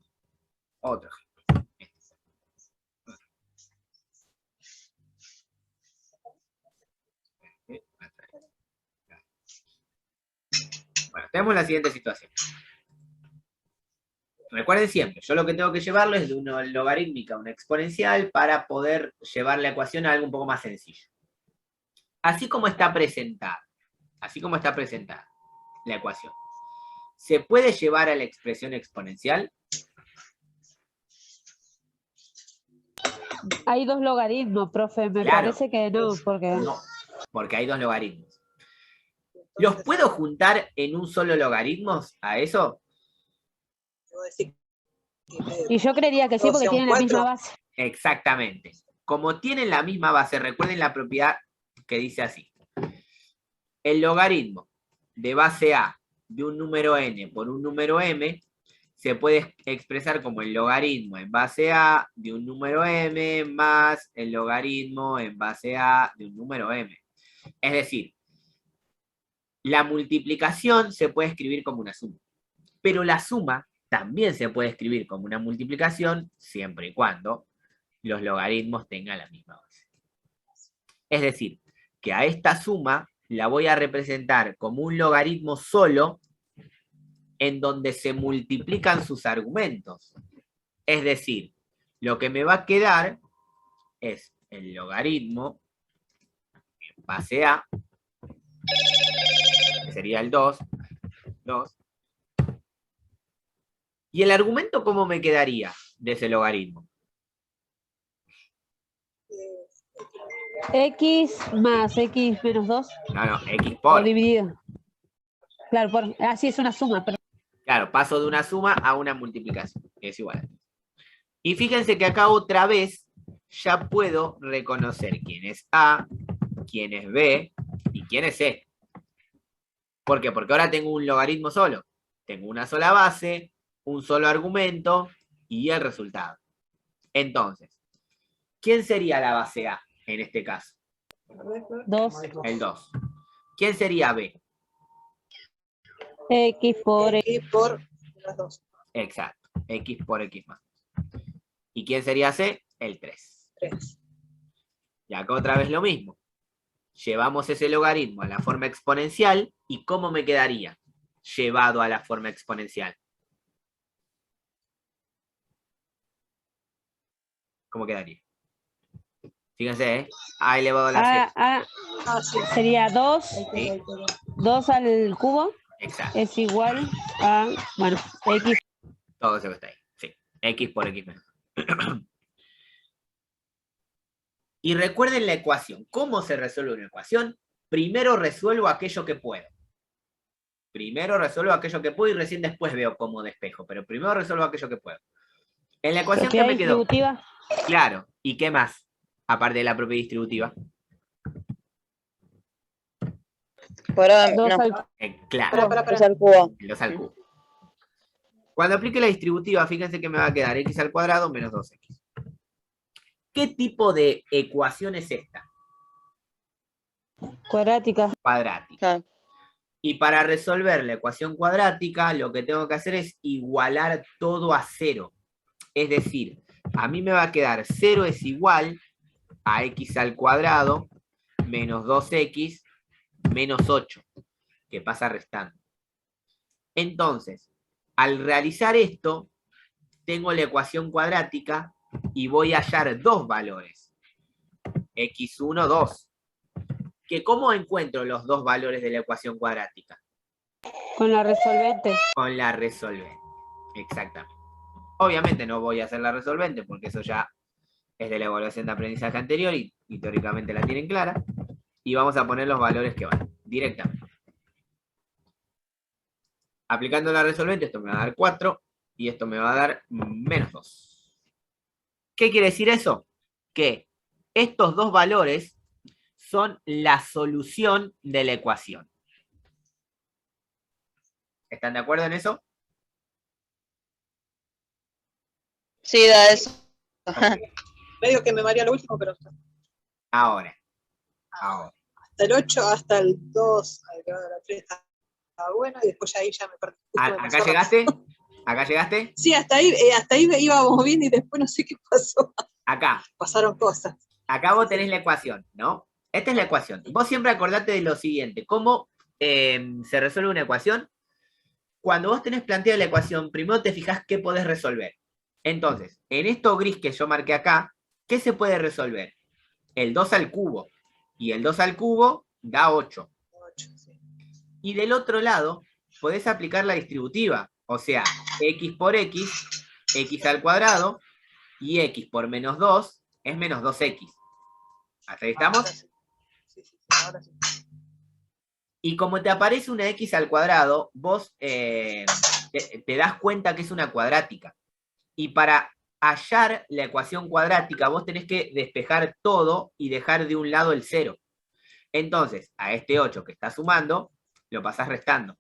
Otro ejemplo. Bueno, tenemos la siguiente situación. Recuerden siempre, yo lo que tengo que llevarlo es de una logarítmica a una exponencial para poder llevar la ecuación a algo un poco más sencillo. Así como está presentada la ecuación, ¿se puede llevar a la expresión exponencial? Hay dos logaritmos, profe, me Claro. parece que no, porque... No, porque hay dos logaritmos. ¿Los puedo juntar en un solo logaritmo a eso? Y yo creería que sí, porque Opción tienen la misma 4. base. Exactamente. Como tienen la misma base, recuerden la propiedad que dice así. El logaritmo de base A de un número n por un número m se puede expresar como el logaritmo en base A de un número m más el logaritmo en base A de un número m. Es decir, la multiplicación se puede escribir como una suma, pero la suma también se puede escribir como una multiplicación siempre y cuando los logaritmos tengan la misma base. Es decir, que a esta suma la voy a representar como un logaritmo solo en donde se multiplican sus argumentos. Es decir, lo que me va a quedar es el logaritmo base A, que sería el 2. ¿Y el argumento cómo me quedaría de ese logaritmo? X más X menos 2. No, X O por. dividido. Claro, así es una suma. Pero... Claro, paso de una suma a una multiplicación. Es igual. Y fíjense que acá otra vez ya puedo reconocer quién es A, quién es B y quién es C. ¿Por qué? Porque ahora tengo un logaritmo solo. Tengo una sola base, un solo argumento y el resultado. Entonces, ¿quién sería la base A en este caso? 2. El 2. ¿Quién sería B? X por X. X por las 2. Exacto. X por X más. ¿Y quién sería C? El 3. 3. Y acá otra vez lo mismo. Llevamos ese logaritmo a la forma exponencial. ¿Y cómo me quedaría llevado a la forma exponencial? ¿Cómo quedaría? Fíjense, ¿eh? A elevado a la C. Sería 2. ¿Sí? 2 al cubo. Exacto. Es igual a, bueno, X. Todo eso que está ahí. Sí. X por X menos. Y recuerden la ecuación. ¿Cómo se resuelve una ecuación? Primero resuelvo aquello que puedo. Primero resuelvo aquello que puedo y recién después veo cómo despejo. Pero primero resuelvo aquello que puedo. En la ecuación que me quedó. Distributiva. Claro. ¿Y qué más? Aparte de la propia distributiva. Por ahora, no. Claro. 2 al cubo. El 2 al cubo. Cuando aplique la distributiva, fíjense que me va a quedar x al cuadrado menos 2x. ¿Qué tipo de ecuación es esta? Cuadrática. Cuadrática. Y para resolver la ecuación cuadrática, lo que tengo que hacer es igualar todo a 0. Es decir, a mí me va a quedar 0 es igual a x al cuadrado menos 2x menos 8, que pasa restando. Entonces, al realizar esto, tengo la ecuación cuadrática y voy a hallar dos valores. x1, 2. ¿Que cómo encuentro los dos valores de la ecuación cuadrática? Con la resolvente. Con la resolvente, exactamente. Obviamente no voy a hacer la resolvente porque eso ya es de la evaluación de aprendizaje anterior y teóricamente la tienen clara. Y vamos a poner los valores que van directamente. Aplicando la resolvente, esto me va a dar 4 y esto me va a dar menos 2. ¿Qué quiere decir eso? Que estos dos valores son la solución de la ecuación. ¿Están de acuerdo en eso? Sí, da eso. Okay. Medio que me maría lo último, pero Ahora. hasta el 8, hasta el 2, la 3 está bueno, y después ahí ya me perdí. ¿Acá llegaste? ¿Acá llegaste? Sí, hasta ahí íbamos bien y después no sé qué pasó. Acá. Pasaron cosas. Acá vos tenés la ecuación, ¿no? Esta es la ecuación. Vos siempre acordate de lo siguiente. ¿Cómo se resuelve una ecuación? Cuando vos tenés planteada la ecuación, primero te fijás qué podés resolver. Entonces, en esto gris que yo marqué acá, ¿qué se puede resolver? El 2 al cubo. Y el 2 al cubo da 8. 8, sí. Y del otro lado, podés aplicar la distributiva. O sea, x por x, x al cuadrado, y x por menos 2 es menos 2x. ¿Hasta ahí estamos? Sí, ahora sí. Y como te aparece una x al cuadrado, vos te das cuenta que es una cuadrática. Y para hallar la ecuación cuadrática, vos tenés que despejar todo y dejar de un lado el 0. Entonces, a este 8 que está sumando, lo pasás restando.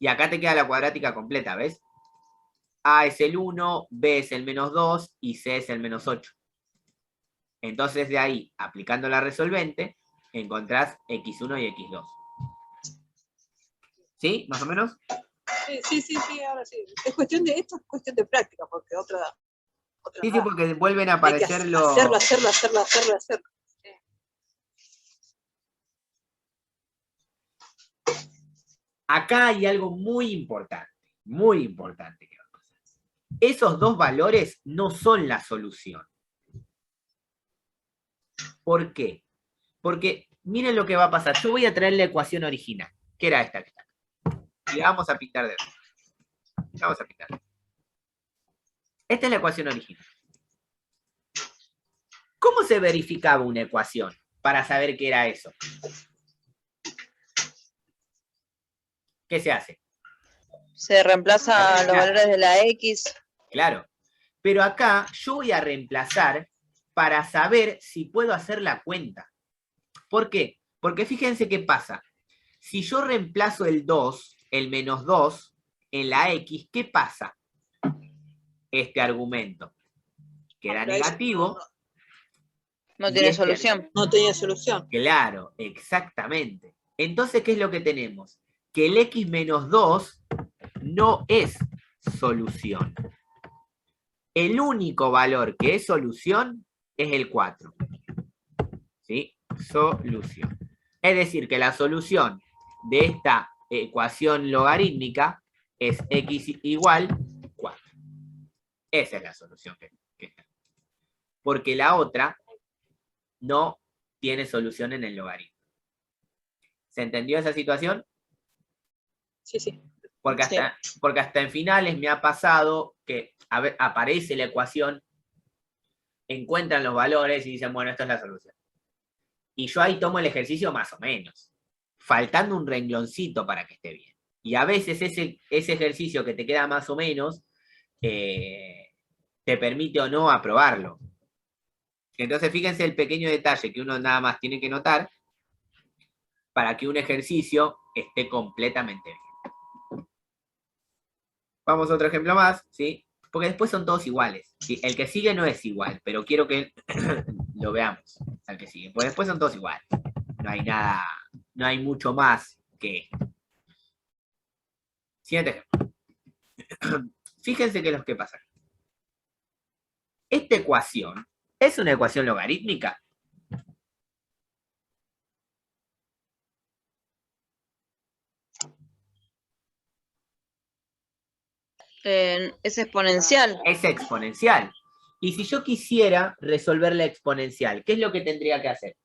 Y acá te queda la cuadrática completa, ¿ves? A es el 1, B es el menos 2 y C es el menos 8. Entonces de ahí, aplicando la resolvente, encontrás x1 y x2. ¿Sí? ¿Más o menos? Sí, ahora sí. Esto es cuestión de práctica, porque otra Sí, porque vuelven a hay que aparecer los... hacerlo. Acá hay algo muy importante que va a pasar. Esos dos valores no son la solución. ¿Por qué? Porque miren lo que va a pasar. Yo voy a traer la ecuación original, que era esta que está acá. Y la vamos a pintar de nuevo. Vamos a pintar. Esta es la ecuación original. ¿Cómo se verificaba una ecuación para saber qué era eso? ¿Qué se hace? Se reemplaza los valores de la X. Claro. Pero acá yo voy a reemplazar para saber si puedo hacer la cuenta. ¿Por qué? Porque fíjense qué pasa. Si yo reemplazo el 2, el menos 2, en la X, ¿qué pasa? Este argumento queda negativo. No tiene solución. No tenía solución. Claro, exactamente. Entonces, ¿qué es lo que tenemos? Que el X menos 2 no es solución. El único valor que es solución es el 4. ¿Sí? Solución. Es decir, que la solución de esta ecuación logarítmica es X igual 4. Esa es la solución que está. Porque la otra no tiene solución en el logaritmo. ¿Se entendió esa situación? Sí, sí. Porque hasta en finales me ha pasado que aparece la ecuación, encuentran los valores y dicen, bueno, esto es la solución. Y yo ahí tomo el ejercicio más o menos, faltando un rengloncito para que esté bien. Y a veces ese ejercicio que te queda más o menos, te permite o no aprobarlo. Entonces fíjense el pequeño detalle que uno nada más tiene que notar para que un ejercicio esté completamente bien. Vamos a otro ejemplo más, ¿sí? Porque después son todos iguales, ¿sí? El que sigue no es igual, pero quiero que lo veamos al que sigue. Pues después son todos iguales. No hay nada, no hay mucho más que esto. Siguiente ejemplo. Fíjense qué es lo que pasa. Esta ecuación es una ecuación logarítmica. Es exponencial. Es exponencial. Y si yo quisiera resolver la exponencial, ¿qué es lo que tendría que hacer?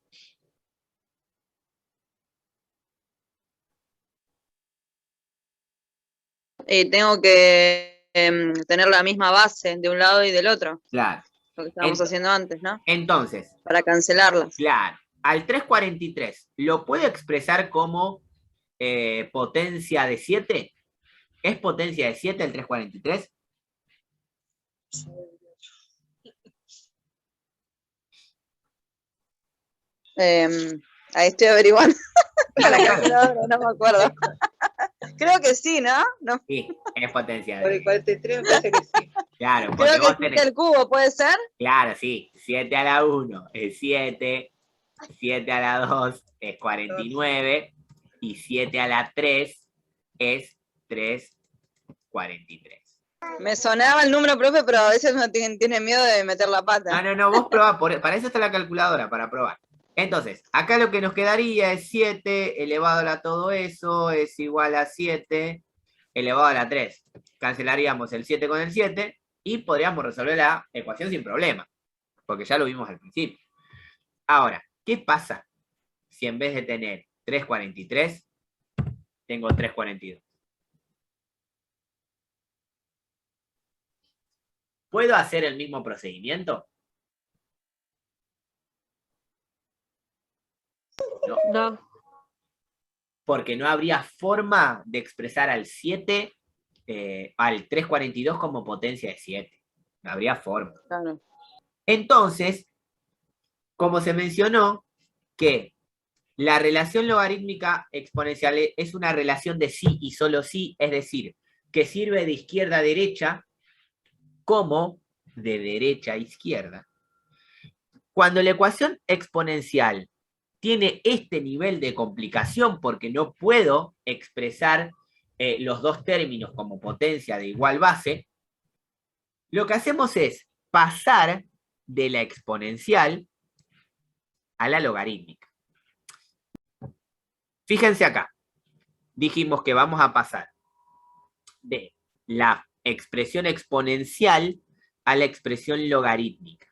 Tengo que tener la misma base de un lado y del otro. Claro. Lo que estábamos haciendo antes, ¿no? Entonces, Para cancelarlas. claro, al 343, ¿lo puedo expresar como potencia de 7? ¿Es potencia de 7 el 343? Ahí estoy averiguando. La calculadora, no me acuerdo. Creo que sí, ¿no? Sí, es potencia Por de... el 43 me parece que sí. Claro, porque Creo que vos 7 tenés... al cubo, ¿puede ser? Claro, sí, 7 a la 1 es 7, 7 a la 2 es 49 y 7 a la 3 es 343. Me sonaba el número, profe, pero a veces uno tiene miedo de meter la pata. No, vos probá, para eso está la calculadora, para probar. Entonces, acá lo que nos quedaría es 7 elevado a todo eso es igual a 7 elevado a la 3. Cancelaríamos el 7 con el 7 y podríamos resolver la ecuación sin problema, porque ya lo vimos al principio. Ahora, ¿qué pasa si en vez de tener 343, tengo 342? ¿Puedo hacer el mismo procedimiento? No. Porque no habría forma de expresar al 7, al 342 como potencia de 7. No habría forma. Claro. Entonces, como se mencionó, que la relación logarítmica exponencial es una relación de sí y solo sí, es decir, que sirve de izquierda a derecha como de derecha a izquierda. Cuando la ecuación exponencial tiene este nivel de complicación porque no puedo expresar los dos términos como potencia de igual base, lo que hacemos es pasar de la exponencial a la logarítmica. Fíjense acá, dijimos que vamos a pasar de la expresión exponencial a la expresión logarítmica.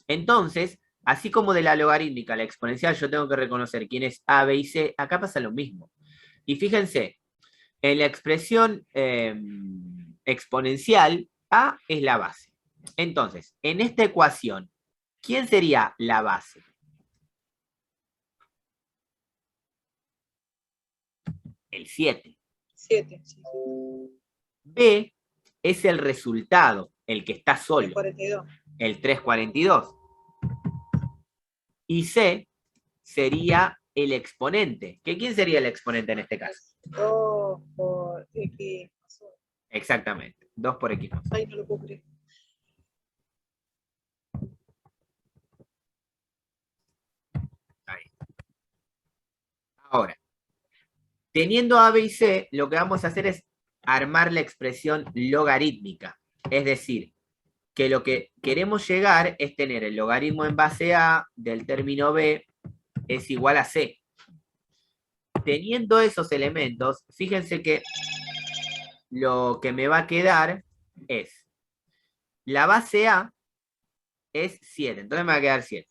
Entonces, Así como de la logarítmica a la exponencial yo tengo que reconocer quién es A, B y C, acá pasa lo mismo. Y fíjense, en la expresión exponencial, A es la base. Entonces, en esta ecuación, ¿quién sería la base? El 7. 7. Sí. B es el resultado, el que está solo. 42. El 342. Y C sería el exponente. ¿Quién sería el exponente en este caso? 2 por X. Exactamente. 2 por X más. Ay, no lo puedo creer. Ahí. Ahora, teniendo A, B y C, lo que vamos a hacer es armar la expresión logarítmica. Es decir, que lo que queremos llegar es tener el logaritmo en base A del término B es igual a C. Teniendo esos elementos, fíjense que lo que me va a quedar es la base A es 7, entonces me va a quedar 7.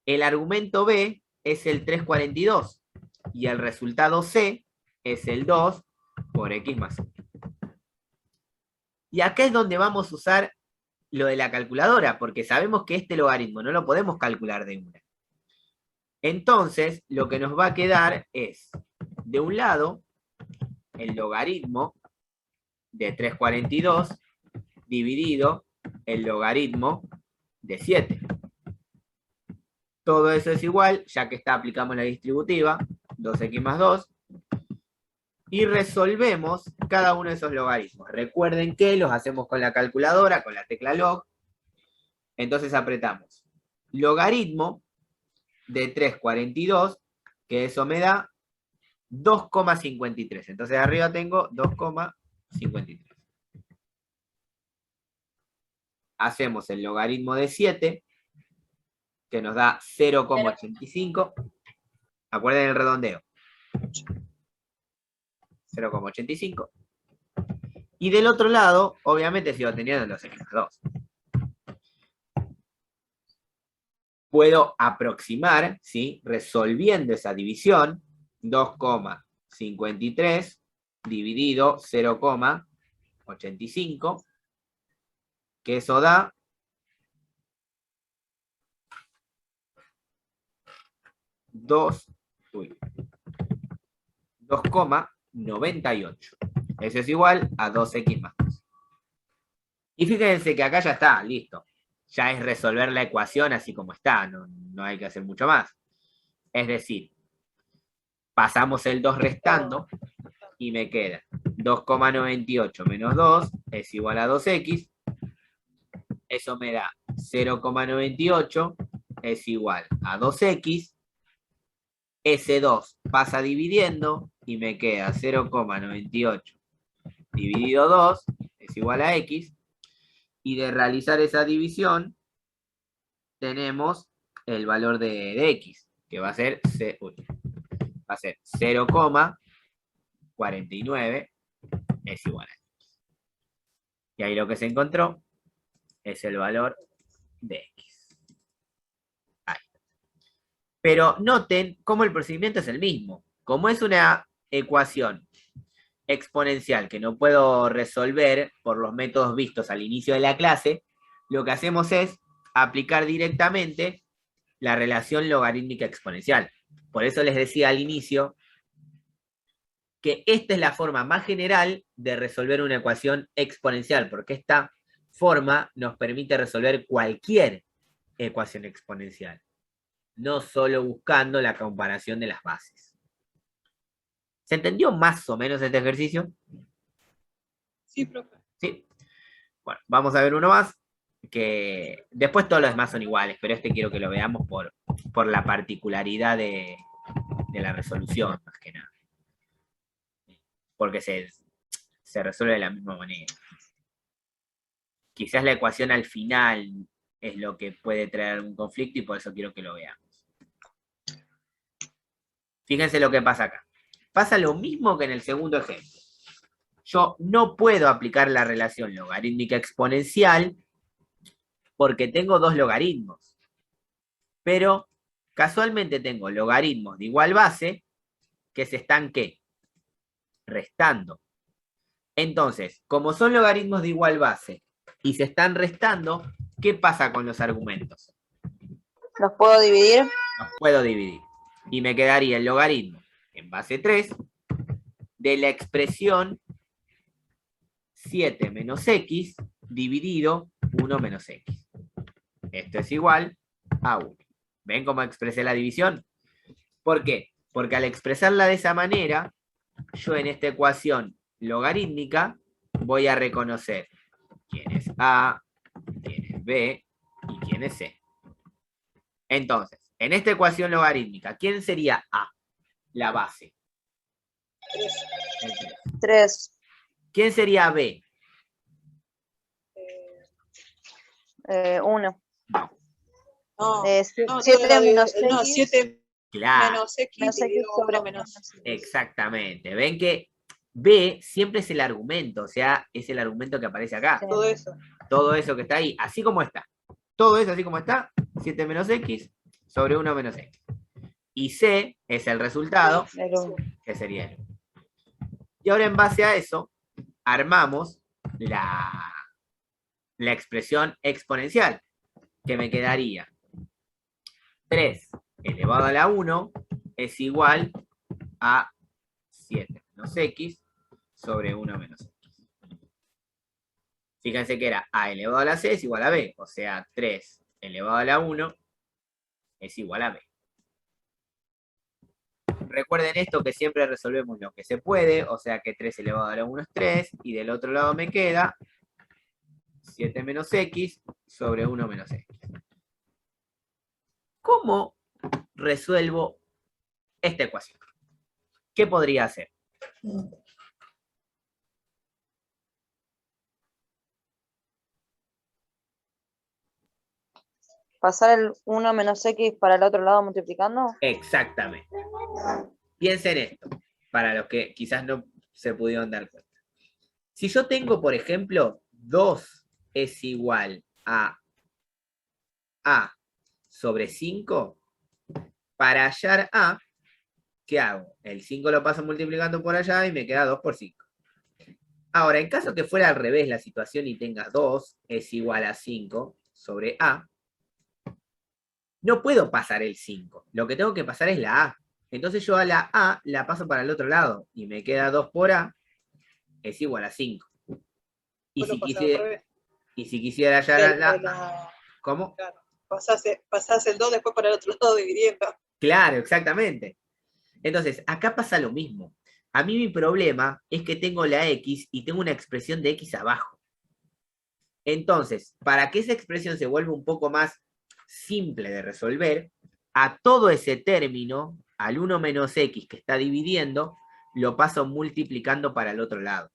El argumento B es el 342 y el resultado C es el 2 por X más 1. Y acá es donde vamos a usar lo de la calculadora, porque sabemos que este logaritmo no lo podemos calcular de una. Entonces, lo que nos va a quedar es, de un lado, el logaritmo de 342 dividido el logaritmo de 7. Todo eso es igual, ya que aplicamos la distributiva, 2x más 2, y resolvemos cada uno de esos logaritmos. Recuerden que los hacemos con la calculadora, con la tecla log. Entonces apretamos logaritmo de 342, que eso me da 2,53. Entonces arriba tengo 2,53. Hacemos el logaritmo de 7, que nos da 0,85. Acuerden el redondeo. 0,85. Y del otro lado, obviamente sigo teniendo los x más 2. Puedo aproximar, ¿sí? Resolviendo esa división, 2,53 dividido 0,85, que eso da 2,98. Eso es igual a 2x más 2. Y fíjense que acá ya está, listo. Ya es resolver la ecuación así como está, no hay que hacer mucho más. Es decir, pasamos el 2 restando y me queda 2,98 menos 2 es igual a 2x. Eso me da 0,98 es igual a 2x. Ese 2 pasa dividiendo y me queda 0,98 dividido 2 es igual a x. Y de realizar esa división, tenemos el valor de x, que va a ser 0,49 es igual a x. Y ahí lo que se encontró es el valor de x. Ahí. Pero noten cómo el procedimiento es el mismo. Como es una ecuación exponencial que no puedo resolver por los métodos vistos al inicio de la clase, lo que hacemos es aplicar directamente la relación logarítmica exponencial. Por eso les decía al inicio que esta es la forma más general de resolver una ecuación exponencial, porque esta forma nos permite resolver cualquier ecuación exponencial, no solo buscando la comparación de las bases. ¿Se entendió más o menos este ejercicio? Sí, profe. Sí. Bueno, vamos a ver uno más, que después todos los demás son iguales, pero este quiero que lo veamos por la particularidad de la resolución, más que nada. Porque se resuelve de la misma manera. Quizás la ecuación al final es lo que puede traer un conflicto y por eso quiero que lo veamos. Fíjense lo que pasa acá. Pasa lo mismo que en el segundo ejemplo. Yo no puedo aplicar la relación logarítmica exponencial porque tengo dos logaritmos. Pero casualmente tengo logaritmos de igual base que se están, ¿qué? Restando. Entonces, como son logaritmos de igual base y se están restando, ¿qué pasa con los argumentos? ¿Los puedo dividir? Los puedo dividir. Y me quedaría el logaritmo en base 3 de la expresión 7 menos x dividido 1 menos x. Esto es igual a 1. ¿Ven cómo expresé la división? ¿Por qué? Porque al expresarla de esa manera, yo en esta ecuación logarítmica voy a reconocer quién es A, quién es B y quién es C. Entonces, en esta ecuación logarítmica, ¿quién sería A? La base. 3. ¿Quién sería B? 1. No, 7 no, menos no, x. 7 Claro, menos x Menos x dividido sobre 1 menos x. exactamente. Ven que B siempre es el argumento, o sea, es el argumento que aparece acá. Sí. Todo eso. Todo eso que está ahí, así como está. Todo eso así como está, 7 menos x sobre 1 menos x. Y C es el resultado, El 1. que sería el 1. Y ahora en base a eso, armamos la expresión exponencial, que me quedaría 3 elevado a la 1 es igual a 7 menos x sobre 1 menos x. Fíjense que era a elevado a la c es igual a b, o sea, 3 elevado a la 1 es igual a b. Recuerden esto, que siempre resolvemos lo que se puede, o sea que 3 elevado a la 1 es 3, y del otro lado me queda 7 menos x sobre 1 menos x. ¿Cómo resuelvo esta ecuación? ¿Qué podría hacer? ¿Pasar el 1 menos x para el otro lado multiplicando? Exactamente. Piensen esto, para los que quizás no se pudieron dar cuenta. Si yo tengo, por ejemplo, 2 es igual a sobre 5, para hallar A, ¿qué hago? El 5 lo paso multiplicando por allá y me queda 2 por 5. Ahora, en caso que fuera al revés la situación y tenga 2 es igual a 5 sobre A, no puedo pasar el 5. Lo que tengo que pasar es la A. Entonces yo a la A la paso para el otro lado y me queda 2 por A es igual a 5. Y si quisiera hallar la... ¿Cómo? Claro, pasás el 2 después para el otro lado dividiendo. Claro, exactamente. Entonces, acá pasa lo mismo. A mí mi problema es que tengo la x y tengo una expresión de x abajo. Entonces, para que esa expresión se vuelva un poco más simple de resolver, a todo ese término, al 1 menos x que está dividiendo, lo paso multiplicando para el otro lado.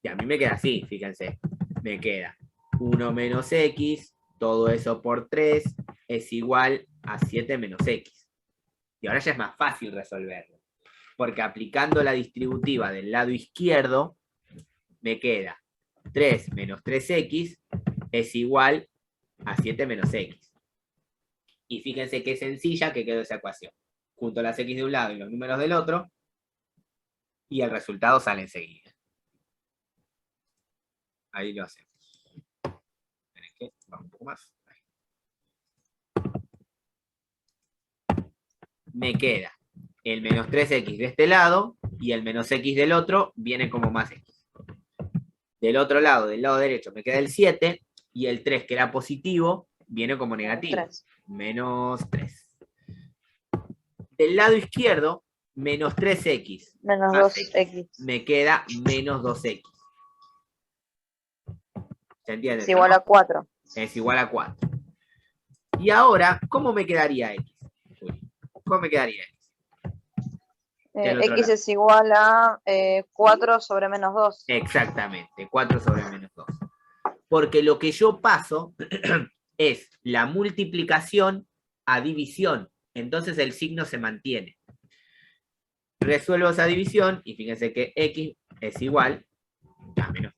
Y a mí me queda así, fíjense. Me queda 1 menos x, todo eso por 3, es igual a 7 menos x. Y ahora ya es más fácil resolverlo. Porque aplicando la distributiva del lado izquierdo, me queda 3 menos 3x es igual a 7 menos x. Y fíjense qué sencilla que quedó esa ecuación. Junto las x de un lado y los números del otro, y el resultado sale enseguida. Ahí lo hacemos. Esperen que vamos un poco más. Me queda el menos 3x de este lado y el menos x del otro viene como más x. Del otro lado, del lado derecho, me queda el 7 y el 3, que era positivo, viene como negativo. 3. Menos 3. Del lado izquierdo, menos 3x. Menos más 2x. Me queda menos 2x. ¿Se entiende? Es igual a 4. Es igual a 4. Y ahora, ¿cómo me quedaría x? ¿Cómo me quedaría x? X es igual a 4 sobre menos 2. Exactamente, 4 sobre menos 2. Porque lo que yo paso es la multiplicación a división. Entonces el signo se mantiene. Resuelvo esa división y fíjense que x es igual a menos